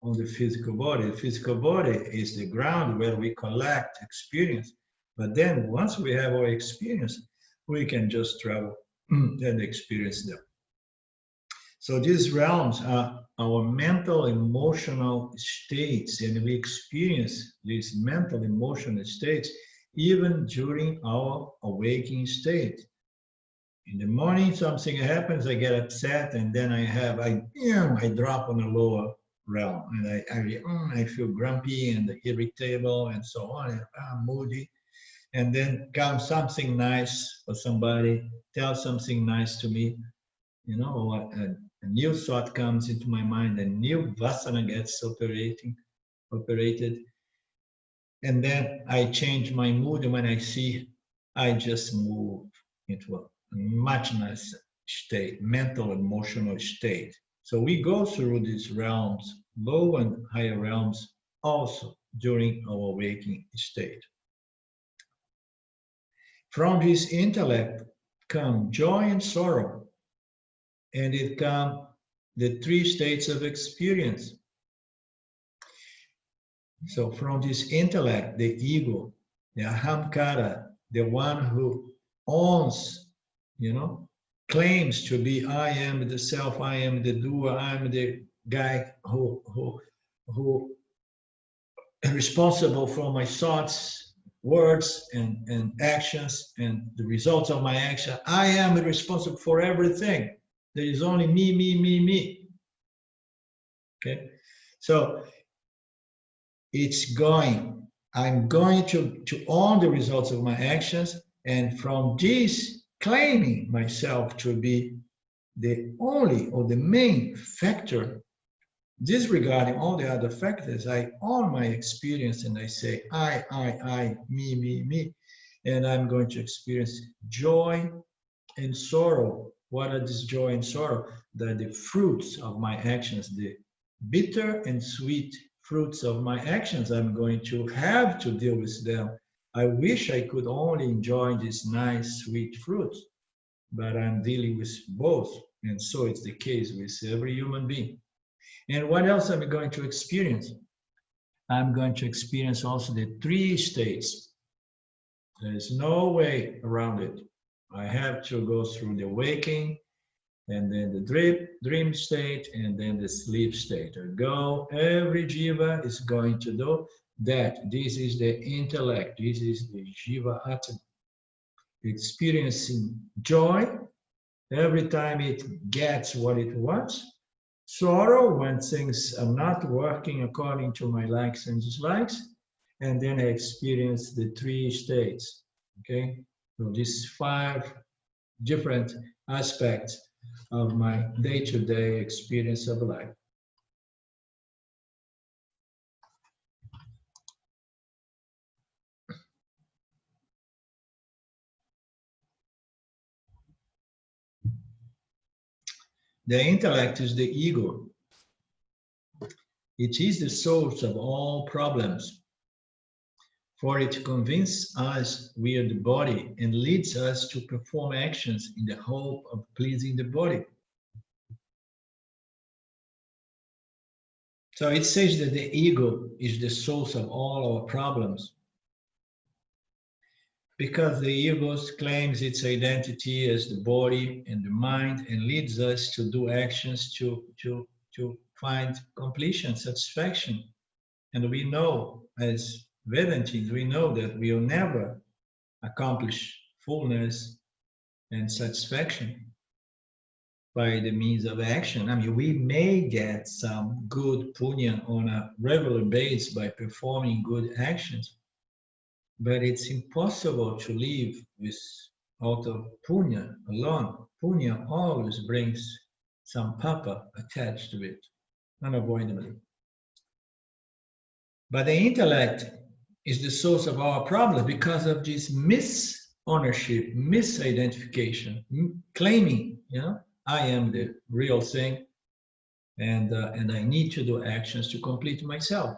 on the physical body. The physical body is the ground where we collect experience. But then once we have our experience, we can just travel and experience them. So these realms are our mental, emotional states, and we experience these mental, emotional states even during our awakening state. In the morning, something happens, I get upset, and then I drop on a lower realm, and I feel grumpy and irritable and so on, and I'm moody. And then comes something nice for somebody, tell something nice to me, a new thought comes into my mind, a new vasana gets operated, and then I change my mood, and when I see, I just move into a much nicer state, mental, emotional state. So we go through these realms, low and higher realms, also during our waking state. From this intellect come joy and sorrow, and it come the 3 states of experience. So from this intellect, the ego, the ahamkara, the one who owns, claims to be, I am the self, I am the doer, I'm the guy who is responsible for my thoughts, words, and actions, and the results of my action. I am responsible for everything. There is only me, me, me, me. Okay? So I'm going to own the results of my actions, and from this claiming myself to be the only or the main factor, disregarding all the other factors, I own my experience and I say, I, me, me, and I'm going to experience joy and sorrow. What are this joy and sorrow? They're the fruits of my actions, the bitter and sweet fruits of my actions. I'm going to have to deal with them. I wish I could only enjoy these nice, sweet fruits, but I'm dealing with both. And so it's the case with every human being. And what else am I going to experience? I'm going to experience also the three states. There's no way around it. I have to go through the waking, and then the dream state, and then the sleep state. Every jiva is going to do that. This is the intellect. This is the jiva atma. Experiencing joy every time it gets what it wants. Sorrow when things are not working according to my likes and dislikes. And then I experience the three states. Okay? So these 5 different aspects of my day-to-day experience of life. The intellect is the ego. It is the source of all problems, for it convinces us we are the body and leads us to perform actions in the hope of pleasing the body. So it says that the ego is the source of all our problems, because the ego claims its identity as the body and the mind and leads us to do actions to find completion, satisfaction. And we know, as Vedantins, we know that we will never accomplish fullness and satisfaction by the means of action. I mean, we may get some good punya on a regular basis by performing good actions, but it's impossible to live without of punya alone. Punya always brings some papa attached to it, unavoidably. But the intellect is the source of our problem because of this misownership, misidentification, claiming, I am the real thing, and I need to do actions to complete myself.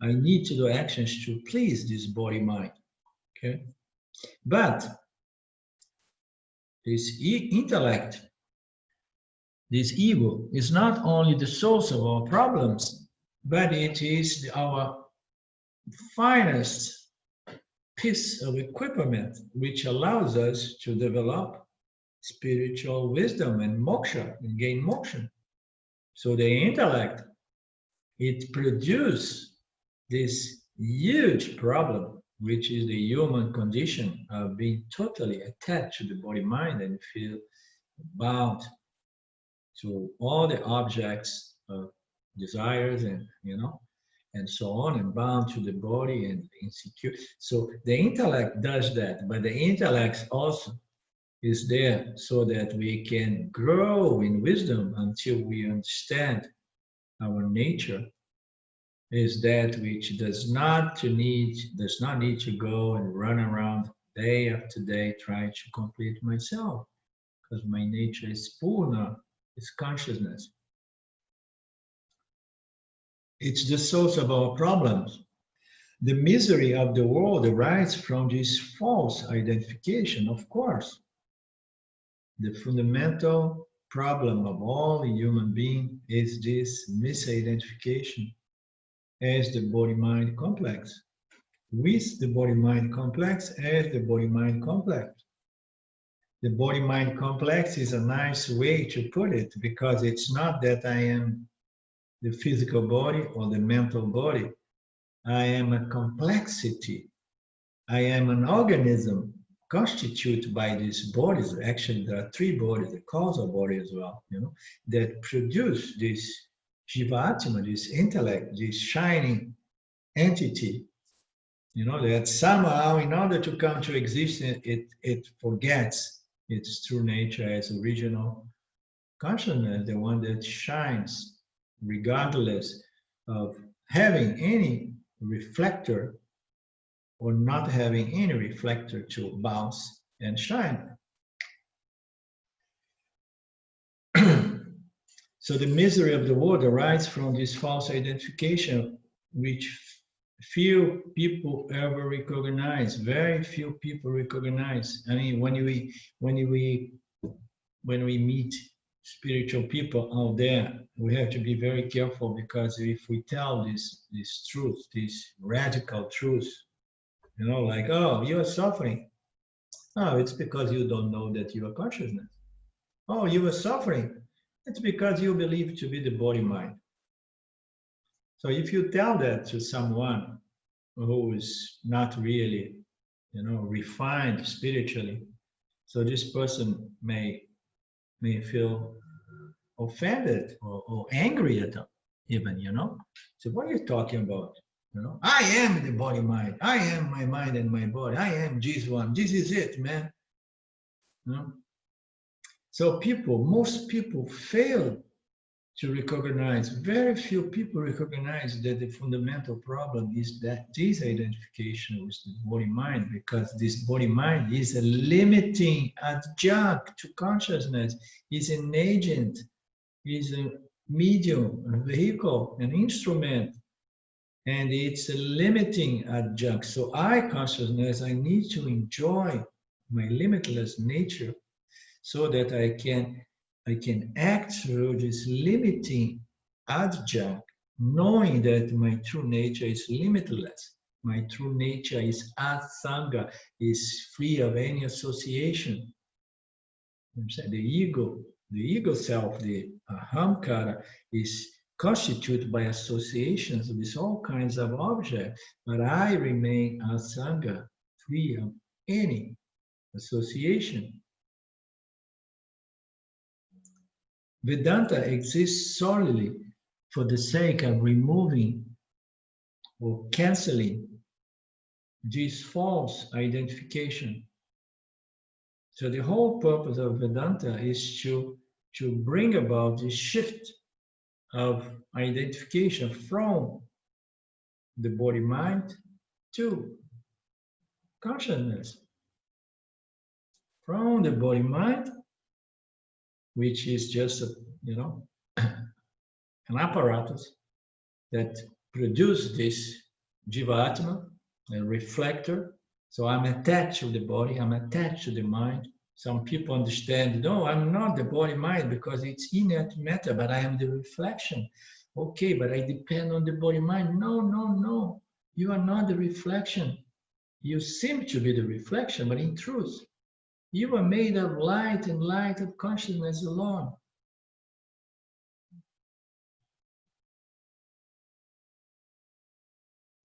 I need to do actions to please this body-mind. Okay, but this intellect, this ego, is not only the source of our problems, but it is our finest piece of equipment which allows us to develop spiritual wisdom and moksha and gain moksha. So the intellect, it produces this huge problem, which is the human condition of being totally attached to the body mind and feel bound to all the objects of desires and and so on, and bound to the body and insecure. So the intellect does that, but the intellect also is there so that we can grow in wisdom until we understand our nature is that which does not need to go and run around day after day trying to complete myself, because my nature is purna, is consciousness. It's the source of our problems. The misery of the world arises from this false identification, of course. The fundamental problem of all human beings is this misidentification as the body-mind complex, with the body-mind complex as the body-mind complex. The body-mind complex is a nice way to put it, because it's not that I am the physical body or the mental body. I am a complexity. I am an organism constituted by these bodies. Actually, there are three bodies, the causal body as well, that produce this Jivatma, this intellect, this shining entity, that somehow, in order to come to existence, it forgets its true nature as original consciousness, the one that shines regardless of having any reflector or not having any reflector to bounce and shine. So the misery of the world arises from this false identification, which few people ever recognize. Very few people recognize. I mean, when we meet spiritual people out there, we have to be very careful, because if we tell this truth, this radical truth, like, oh, you are suffering. Oh, it's because you don't know that you are consciousness. Oh, you are suffering. It's because you believe to be the body-mind. So if you tell that to someone who is not really, refined spiritually, so this person may feel offended or angry at them, even, So what are you talking about? I am the body mind. I am my mind and my body. I am this one. This is it, man. So most people fail to recognize, very few people recognize that the fundamental problem is that this identification with the body mind, because this body mind is a limiting adjunct to consciousness, is an agent, is a medium, a vehicle, an instrument, and it's a limiting adjunct. So consciousness, I need to enjoy my limitless nature so that I can act through this limiting adjunct, knowing that my true nature is limitless. My true nature is asanga, is free of any association. The ego self, the ahamkara, is constituted by associations with all kinds of objects, but I remain asanga, free of any association. Vedanta exists solely for the sake of removing or canceling this false identification. So the whole purpose of Vedanta is to bring about this shift of identification from the body-mind to consciousness. From the body-mind, which is just an apparatus that produces this Jivatma, a reflector. So I'm attached to the body, I'm attached to the mind. Some people understand, no, I'm not the body-mind because it's inert matter, but I am the reflection. Okay, but I depend on the body-mind. No. You are not the reflection. You seem to be the reflection, but in truth, you are made of light and light of consciousness alone.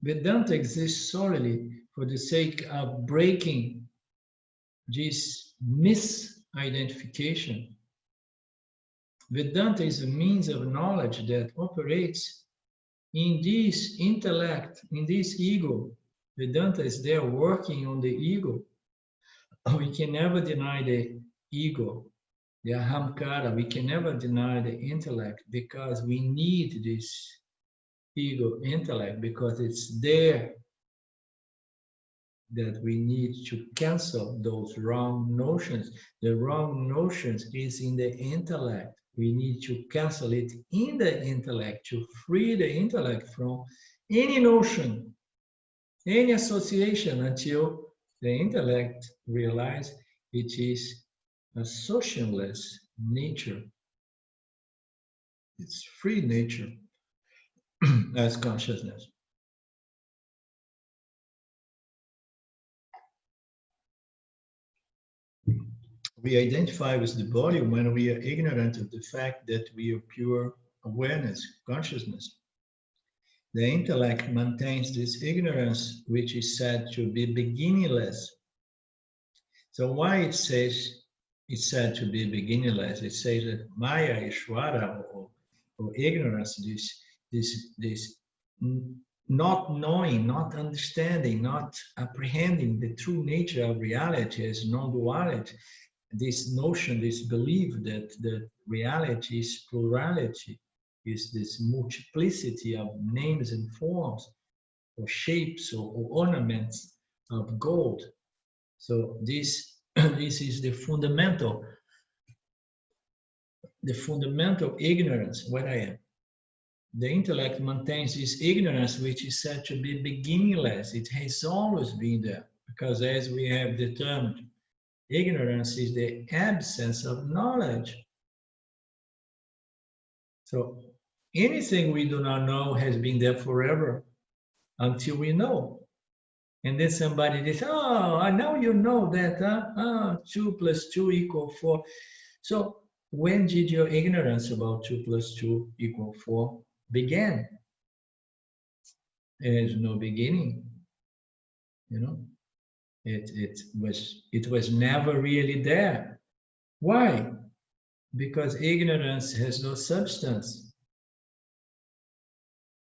Vedanta exists solely for the sake of breaking this misidentification. Vedanta is a means of knowledge that operates in this intellect, in this ego. Vedanta is there working on the ego. We can never deny the ego, the ahamkara. We can never deny the intellect, because we need this ego intellect, because it's there that we need to cancel those wrong notions. The wrong notions is in the intellect. We need to cancel it in the intellect, to free the intellect from any notion, any association, until the intellect realizes it is a socialness nature. It's free nature as consciousness. We identify with the body when we are ignorant of the fact that we are pure awareness, consciousness. The intellect maintains this ignorance, which is said to be beginningless. So why it says it's said to be beginningless? It says that Maya, Ishvara, or ignorance, this not knowing, not understanding, not apprehending the true nature of reality as non-duality, this notion, this belief that reality is plurality, is this multiplicity of names and forms, or shapes or ornaments of gold. So this, this is the fundamental ignorance, what I am. The intellect maintains this ignorance, which is said to be beginningless. It has always been there, because as we have determined, ignorance is the absence of knowledge. So anything we do not know has been there forever until we know. And then somebody says, oh, now you know that, 2 + 2 = 4. So when did your ignorance about 2 + 2 = 4 begin? There is no beginning, you know. It was never really there. Why? Because ignorance has no substance.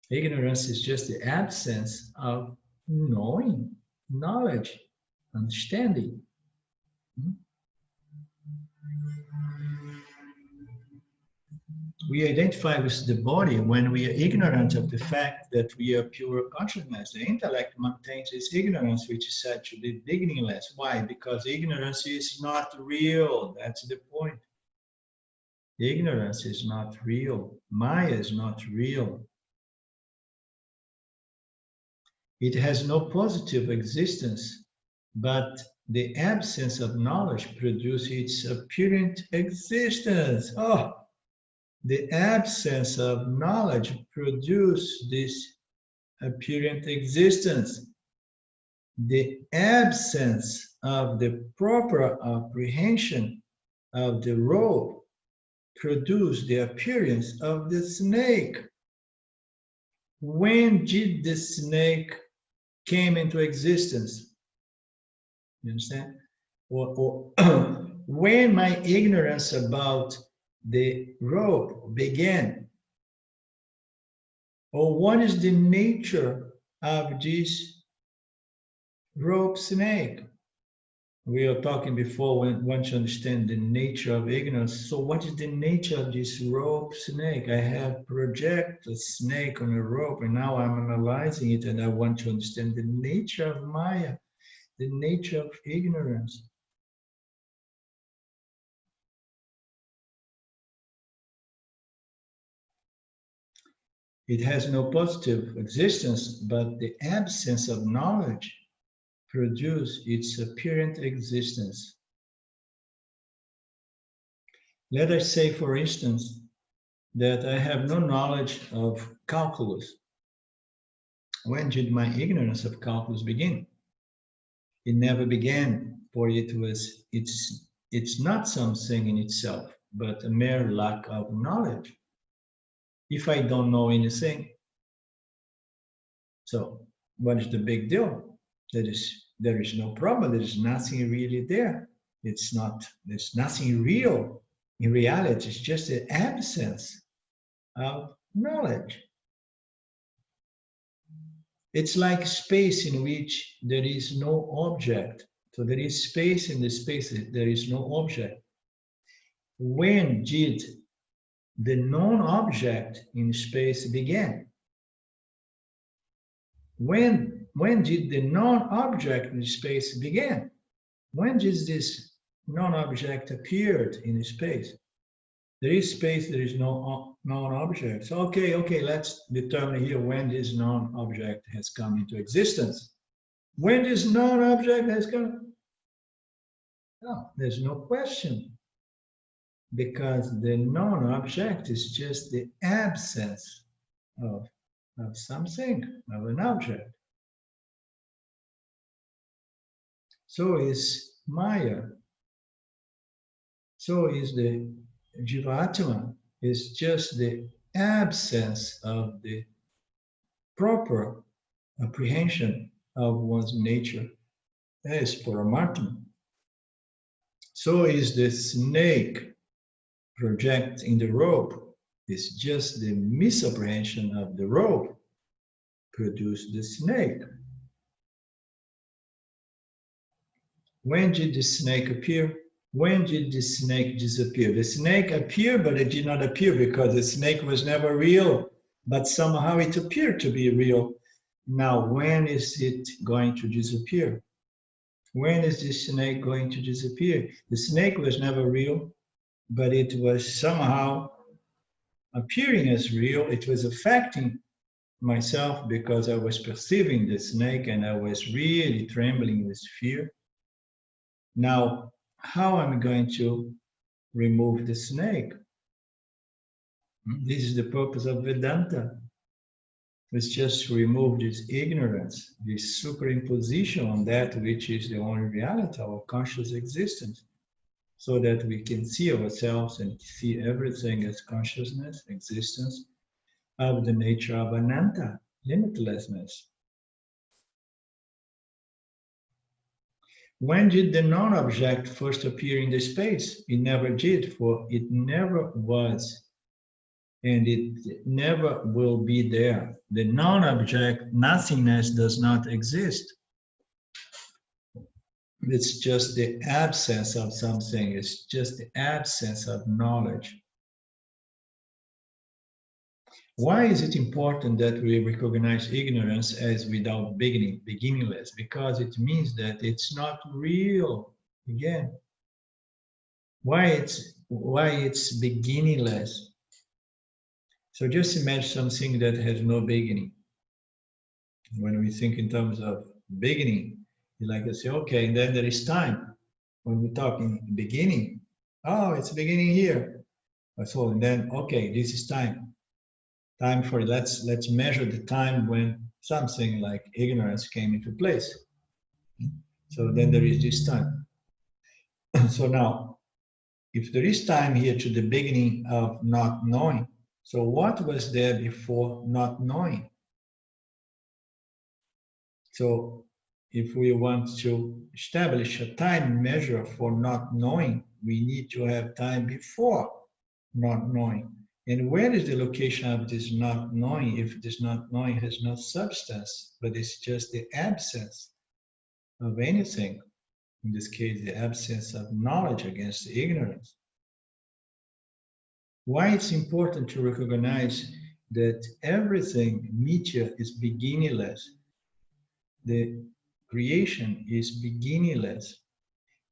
Ignorance is just the absence of knowing, knowledge, understanding. We identify with the body when we are ignorant of the fact that we are pure consciousness. The intellect maintains its ignorance, which is said to be beginningless. Why? Because ignorance is not real. That's the point. Ignorance is not real. Maya is not real. It has no positive existence, but the absence of knowledge produces its apparent existence. Oh, the absence of knowledge produces this apparent existence. The absence of the proper apprehension of the rope produces the appearance of the snake. When did the snake came into existence? You understand? Or when my ignorance about the rope began, or what is the nature of this rope snake? We were talking before when once you understand the nature of ignorance. So what is the nature of this rope snake? I have projected a snake on a rope, and now I'm analyzing it, and I want to understand the nature of Maya, the nature of ignorance. It has no positive existence, but the absence of knowledge produces its apparent existence. Let us say, for instance, that I have no knowledge of calculus. When did my ignorance of calculus begin? It never began, for it's not something in itself, but a mere lack of knowledge. If I don't know anything, so what is the big deal? There is no problem. There is nothing really there. There's nothing real. In reality, it's just the absence of knowledge. It's like space in which there is no object. So there is space in the space, there is no object. When did the non-object in space begin? When did the non-object in space begin? When did this non-object appeared in space? There is space, there is no non-object. So, okay, let's determine here when this non-object has come into existence. When this non-object has come? No, there's no question. Because the non-object is just the absence of something, of an object. So is Maya. So is the Jivatma is just the absence of the proper apprehension of one's nature as Paramatma. So is the snake project in the rope. It's just the misapprehension of the rope produced the snake. When did the snake appear? When did the snake disappear? The snake appeared, but it did not appear because the snake was never real, but somehow it appeared to be real. Now, when is it going to disappear? When is the snake going to disappear? The snake was never real, but it was somehow appearing as real. It was affecting myself because I was perceiving the snake and I was really trembling with fear. Now, how am I going to remove the snake? This is the purpose of Vedanta. It's just to remove this ignorance, this superimposition on that which is the only reality, our conscious existence, so that we can see ourselves and see everything as consciousness, existence of the nature of Ananta, limitlessness. When did the non-object first appear in the space? It never did, for it never was, and it never will be there. The non-object nothingness does not exist. It's just the absence of something. It's just the absence of knowledge. Why is it important that we recognize ignorance as without beginning, beginningless? Because it means that it's not real. Again, why it's beginningless? So just imagine something that has no beginning. When we think in terms of beginning, you like to say, okay, and then there is time. When we talk in beginning, oh, it's beginning here. So and then, okay, this is time. Time for let's measure the time when something like ignorance came into place. So then there is this time. So now, if there is time here to the beginning of not knowing, so what was there before not knowing? So if we want to establish a time measure for not knowing, we need to have time before not knowing. And where is the location of this not knowing if this not knowing has no substance, but it's just the absence of anything? In this case, the absence of knowledge against the ignorance. Why it's important to recognize that everything, Nitya, is beginningless. The creation is beginningless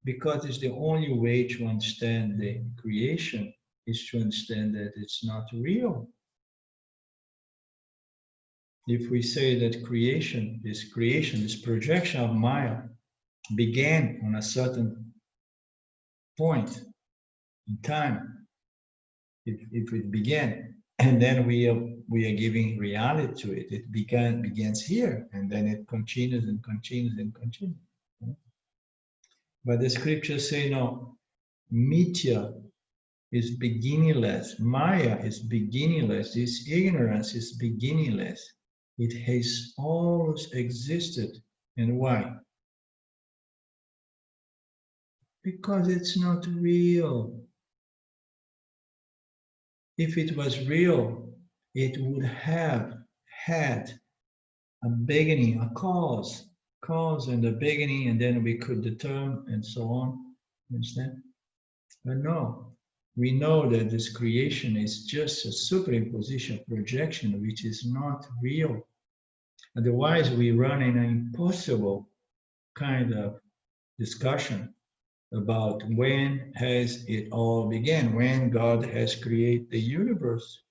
because it's the only way to understand the creation is to understand that it's not real. If we say that creation, this projection of Maya began on a certain point in time, if it began, and then we are giving reality to it, it begins here, and then it continues and continues and continues. But the scriptures say no, Mithya is beginningless, Maya is beginningless, this ignorance is beginningless. It has always existed. And why? Because it's not real. If it was real, it would have had a beginning, a cause and a beginning, and then we could determine and so on. Understand? But no, we know that this creation is just a superimposition projection which is not real. Otherwise, we run in an impossible kind of discussion about when has it all began, when God has created the universe.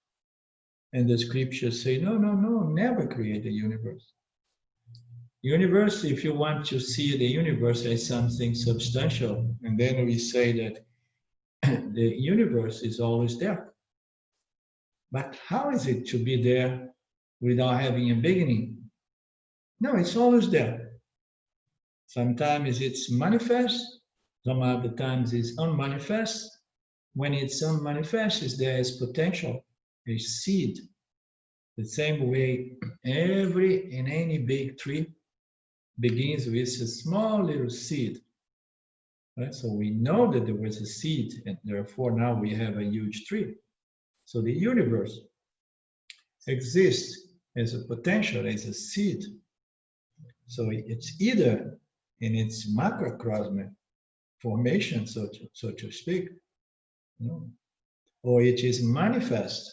And the scriptures say, no, never create the universe. Universe, if you want to see the universe as something substantial, and then we say that the universe is always there. But how is it to be there without having a beginning? No, it's always there. Sometimes it's manifest, some other times it's unmanifest, when it's manifests, there is potential, a seed. The same way every and any big tree begins with a small little seed. Right? So we know that there was a seed, and therefore now we have a huge tree. So the universe exists as a potential, as a seed. So it's either in its macrocosmic formation, so to speak, you know, or it is manifest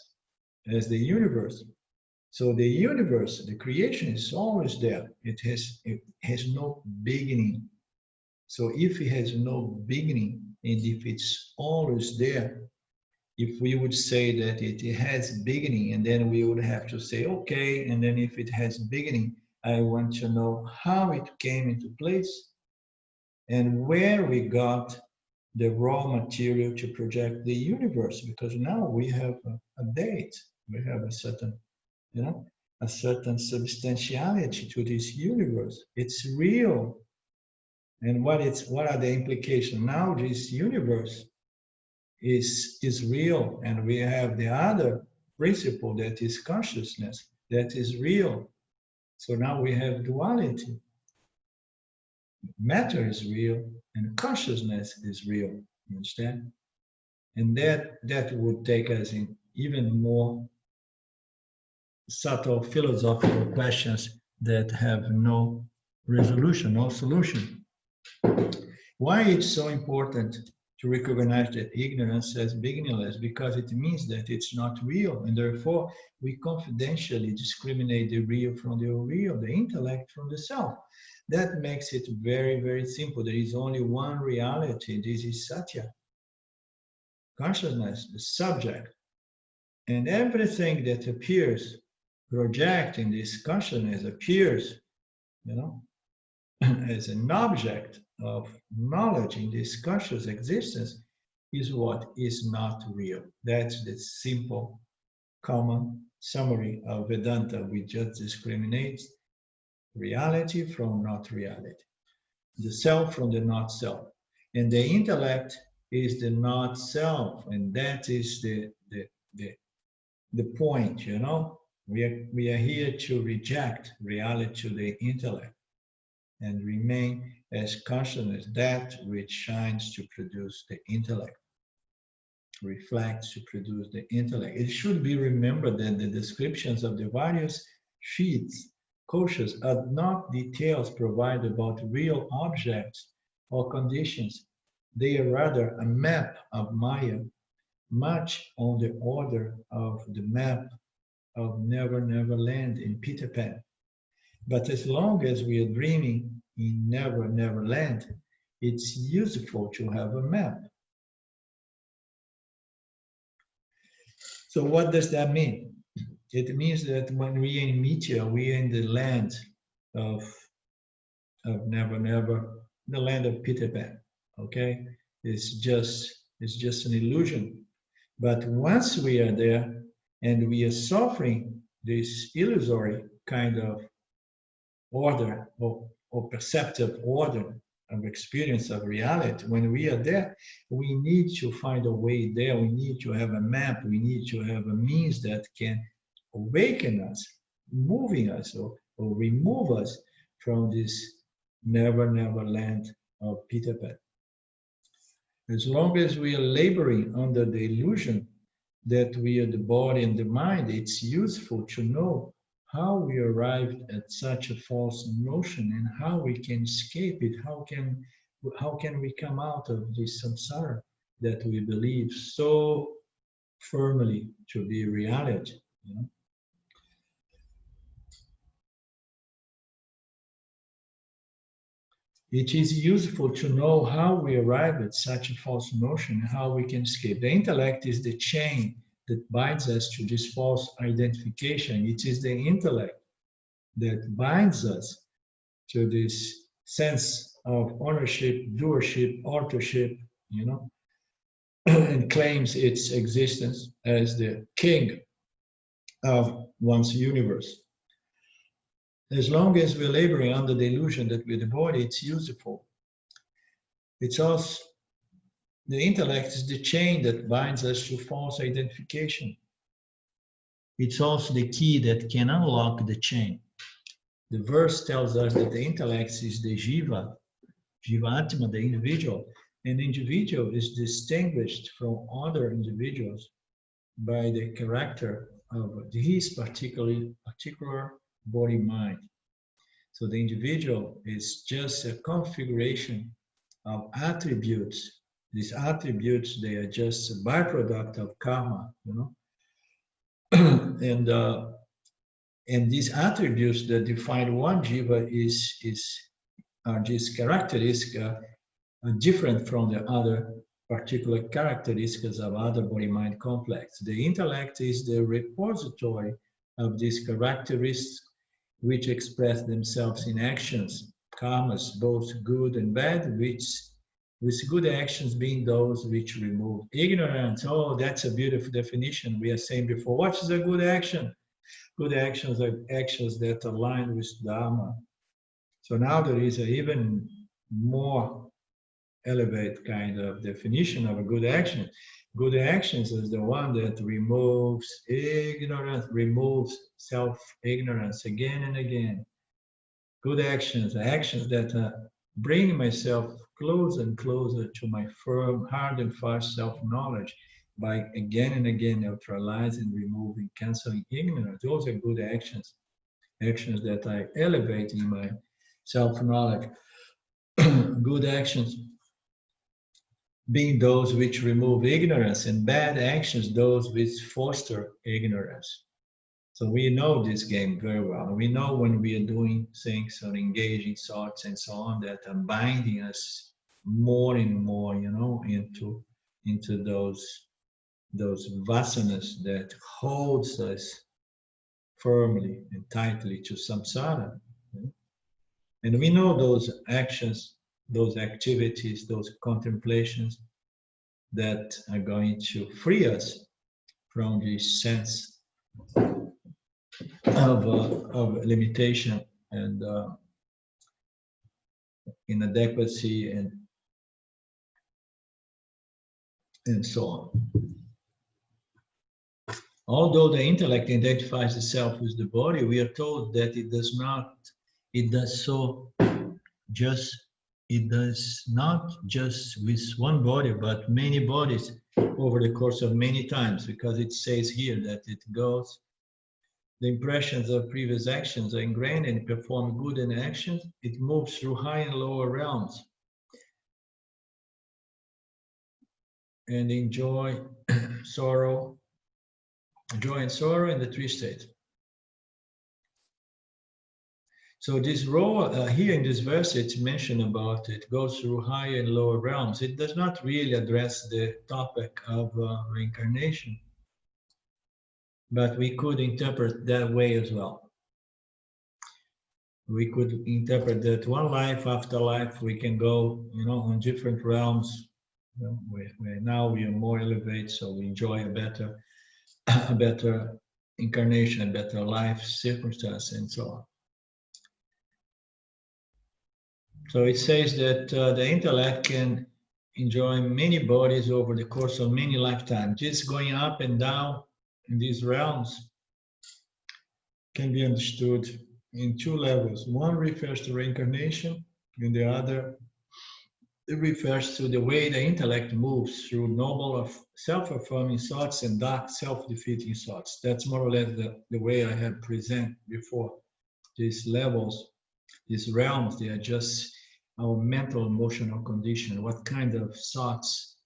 as the universe. So the universe, the creation is always there. It has no beginning. So if it has no beginning, and if it's always there, if we would say that it has beginning, and then we would have to say, okay, and then if it has beginning, I want to know how it came into place and where we got the raw material to project the universe, because now we have a date, we have a certain, you know, a certain substantiality to this universe. It's real. And what are the implications? Now this universe is real, and we have the other principle that is consciousness, that is real. So now we have duality. Matter is real and consciousness is real. You understand? And that would take us in even more subtle philosophical questions that have no resolution, no solution. Why it's so important to recognize that ignorance as beginningless? Because it means that it's not real, and therefore we confidentially discriminate the real from the unreal, the intellect from the self. That makes it very, very simple. There is only one reality. This is Satya. Consciousness, the subject. And everything that appears, projecting this consciousness, appears, you know, as an object of knowledge in this conscious existence, is what is not real. That's the simple, common summary of Vedanta. We just discriminate reality from not reality, the self from the not self. And the intellect is the not self, and that is the point, you know. We are here to reject reality to the intellect and remain as consciousness, that which shines to produce the intellect, reflects to produce the intellect. It should be remembered that the descriptions of the various sheets, koshas, are not details provided about real objects or conditions. They are rather a map of Maya, much on the order of the map of Never Never Land in Peter Pan. But as long as we are dreaming in Never Never Land, it's useful to have a map. So what does that mean? It means that when we are in Mithya, we are in the land of Never Never, the land of Peter Pan. Okay, it's just an illusion. But once we are there and we are suffering this illusory kind of order or perceptive order of experience of reality, when we are there, we need to find a way there. We need to have a map. We need to have a means that can awaken us, moving us or remove us from this never, never land of Peter Pan. As long as we are laboring under the illusion that we are the body and the mind, it's useful to know how we arrived at such a false notion and how we can escape it. How can we come out of this samsara that we believe so firmly to be reality? You know? It is useful to know how we arrive at such a false notion and how we can escape. The intellect is the chain that binds us to this false identification. It is the intellect that binds us to this sense of ownership, doership, authorship, you know, and claims its existence as the king of one's universe. As long as we're laboring under the illusion that we're the body, it's useful. It's also The intellect is the chain that binds us to false identification. It's also the key that can unlock the chain. The verse tells us that the intellect is the jiva, jivatma, the individual, and the individual is distinguished from other individuals by the character of his particular body-mind. So the individual is just a configuration of attributes. These attributes, they are just a byproduct of karma, you know. And these attributes that define one jiva are these characteristics are different from the other particular characteristics of other body-mind complex. The intellect is the repository of these characteristics which express themselves in actions, karmas, both good and bad, with good actions being those which remove ignorance. Oh, that's a beautiful definition we are saying before. What is a good action? Good actions are actions that align with Dharma. So now there is an even more elevated kind of definition of a good action. Good actions is the one that removes ignorance, removes self-ignorance again and again. Good actions are actions that bring myself closer and closer to my firm, hard and fast self-knowledge by again and again neutralizing, removing, canceling ignorance. Those are good actions, actions that I elevate in my self-knowledge. Good actions being those which remove ignorance, and bad actions those which foster ignorance. So we know this game very well. We know when we are doing things or engaging thoughts and so on that are binding us more and more, you know, into those vasanas that holds us firmly and tightly to samsara. And we know those actions, those activities, those contemplations that are going to free us from this sense of limitation and inadequacy and so on. Although the intellect identifies itself with the body, we are told that it does not just with one body, but many bodies over the course of many times, because it says here that it goes, the impressions of previous actions are ingrained and perform good in actions. It moves through high and lower realms and enjoy sorrow, joy and sorrow in the three states. So this role here in this verse, it's mentioned about it goes through higher and lower realms. It does not really address the topic of reincarnation, but we could interpret that way as well. We could interpret that one life after life, we can go, you know, on different realms. You know, where now we are more elevated, so we enjoy a better incarnation, a better life circumstance, and so on. So it says that the intellect can enjoy many bodies over the course of many lifetimes. Just going up and down in these realms can be understood in two levels. One refers to reincarnation, and the other it refers to the way the intellect moves through noble, self-affirming thoughts and dark, self-defeating thoughts. That's more or less the way I have presented before. These levels, these realms, they are just our mental, emotional condition. What kind of thoughts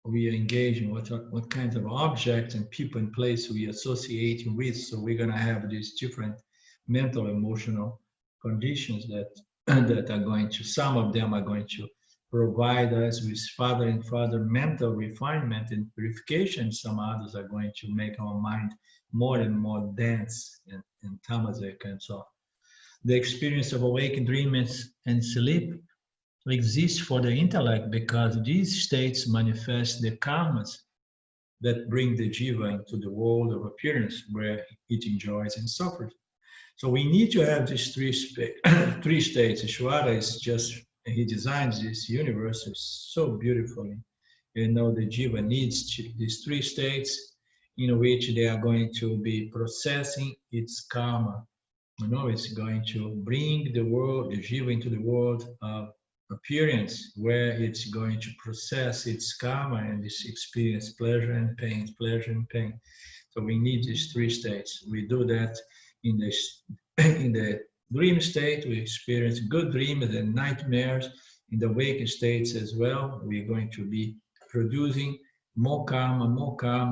we are engaging, what kinds of objects and people and place we are associating with. So we're going to have these different mental, emotional conditions that are going to, some of them are going to provide us with further and further mental refinement and purification. Some others are going to make our mind more and more dense and tamasek and so on. The experience of awakened dreams and sleep exists for the intellect because these states manifest the karmas that bring the jiva into the world of appearance where it enjoys and suffers. So we need to have these three states. Ishvara is just, he designs this universe so beautifully You know, the jiva needs these three states in which they are going to be processing its karma. You know, it's going to bring the world, the jiva, into the world of appearance, where it's going to process its karma and this experience pleasure and pain, pleasure and pain. So we need these three states. We do that in this in the dream state. We experience good dreams and nightmares. In the waking states as well, we're going to be producing more karma,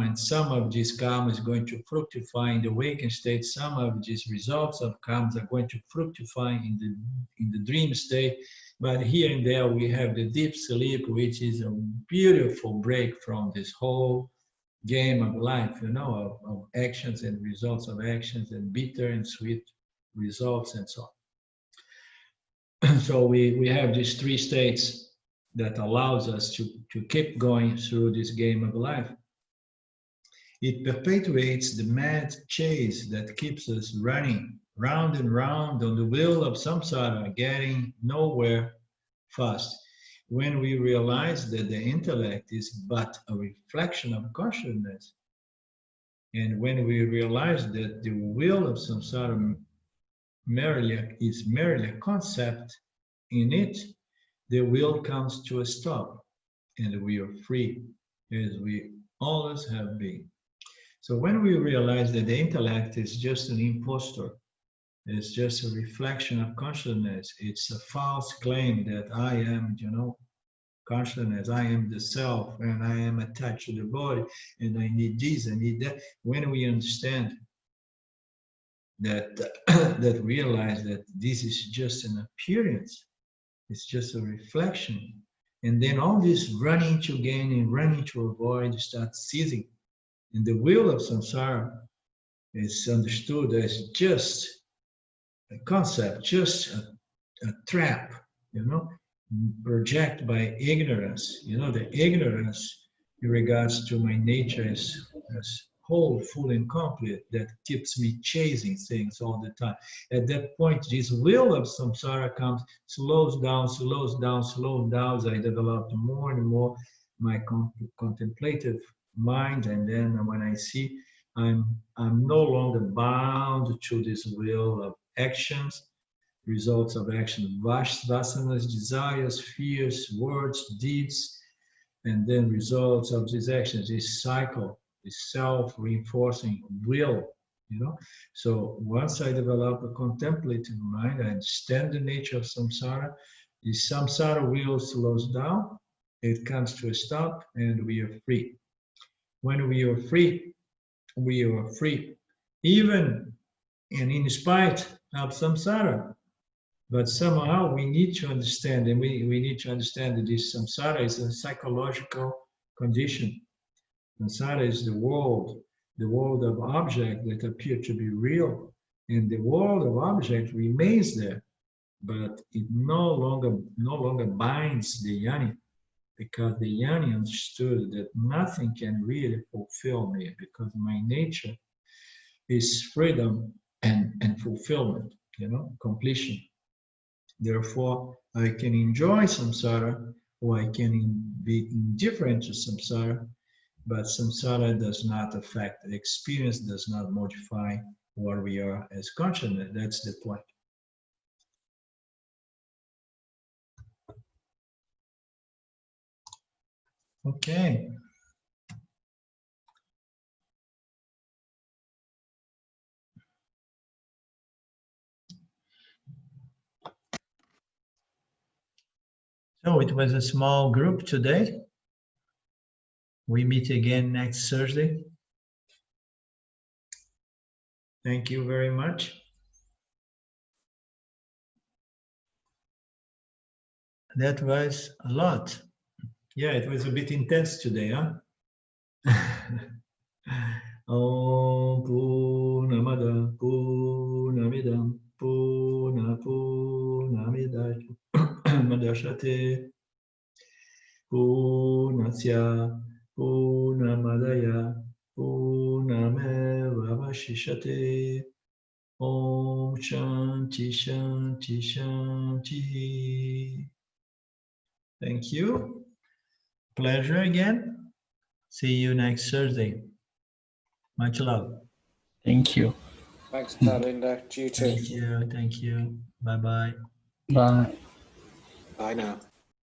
and some of this karma is going to fructify in the waking state. Some of these results of karma are going to fructify in the dream state. But here and there we have the deep sleep, which is a beautiful break from this whole game of life, you know, of actions and results of actions, and bitter and sweet results and so on. So we have these three states that allows us to keep going through this game of life. It perpetuates the mad chase that keeps us running round and round on the wheel of samsara, getting nowhere fast. When we realize that the intellect is but a reflection of consciousness, and when we realize that the wheel of samsara is merely a concept, in it, the wheel comes to a stop, and we are free, as we always have been. So when we realize that the intellect is just an impostor, it's just a reflection of consciousness, it's a false claim that I am, you know, consciousness, I am the self, and I am attached to the body, and I need this, I need that. When we understand that, that realize that this is just an appearance, it's just a reflection, and then all this running to gain and running to avoid starts ceasing, and the wheel of samsara is understood as just a concept, just a trap, you know, projected by ignorance. You know, the ignorance in regards to my nature is whole, full, and complete, that keeps me chasing things all the time. At that point, this wheel of samsara comes, slows down, slows down, slows down. As I develop more and more my contemplative mind, and then when I see I'm no longer bound to this wheel of actions, results of action, vasanas, desires, fears, words, deeds, and then results of these actions, this cycle, this self-reinforcing will, you know. So once I develop a contemplative mind, I understand the nature of samsara, the samsara wheel slows down, it comes to a stop, and we are free. When we are free, we are free, even and in spite of samsara. But somehow we need to understand, and we need to understand that this samsara is a psychological condition. Samsara is the world of objects that appear to be real. And the world of objects remains there, but it no longer binds the yoni, because the yoni understood that nothing can really fulfill me, because my nature is freedom and fulfillment, you know, completion. Therefore, I can enjoy samsara, or I can be indifferent to samsara, but samsara does not affect the experience, does not modify what we are as consciousness. That's the point. Okay. So it was a small group today. We meet again next Thursday. Thank you very much. That was a lot. Yeah, it was a bit intense today, huh? Om Purnamada Purnamidam Purnamidam Madashate Purnasya Purnamadaya Purnameva Vashishate. Om Shanti Shanti Shanti. Thank you. Pleasure again. See you next Thursday. Much love. Thank you. Thanks, Dalinda. You too. Thank you. Thank you. Bye-bye. Bye. Bye now.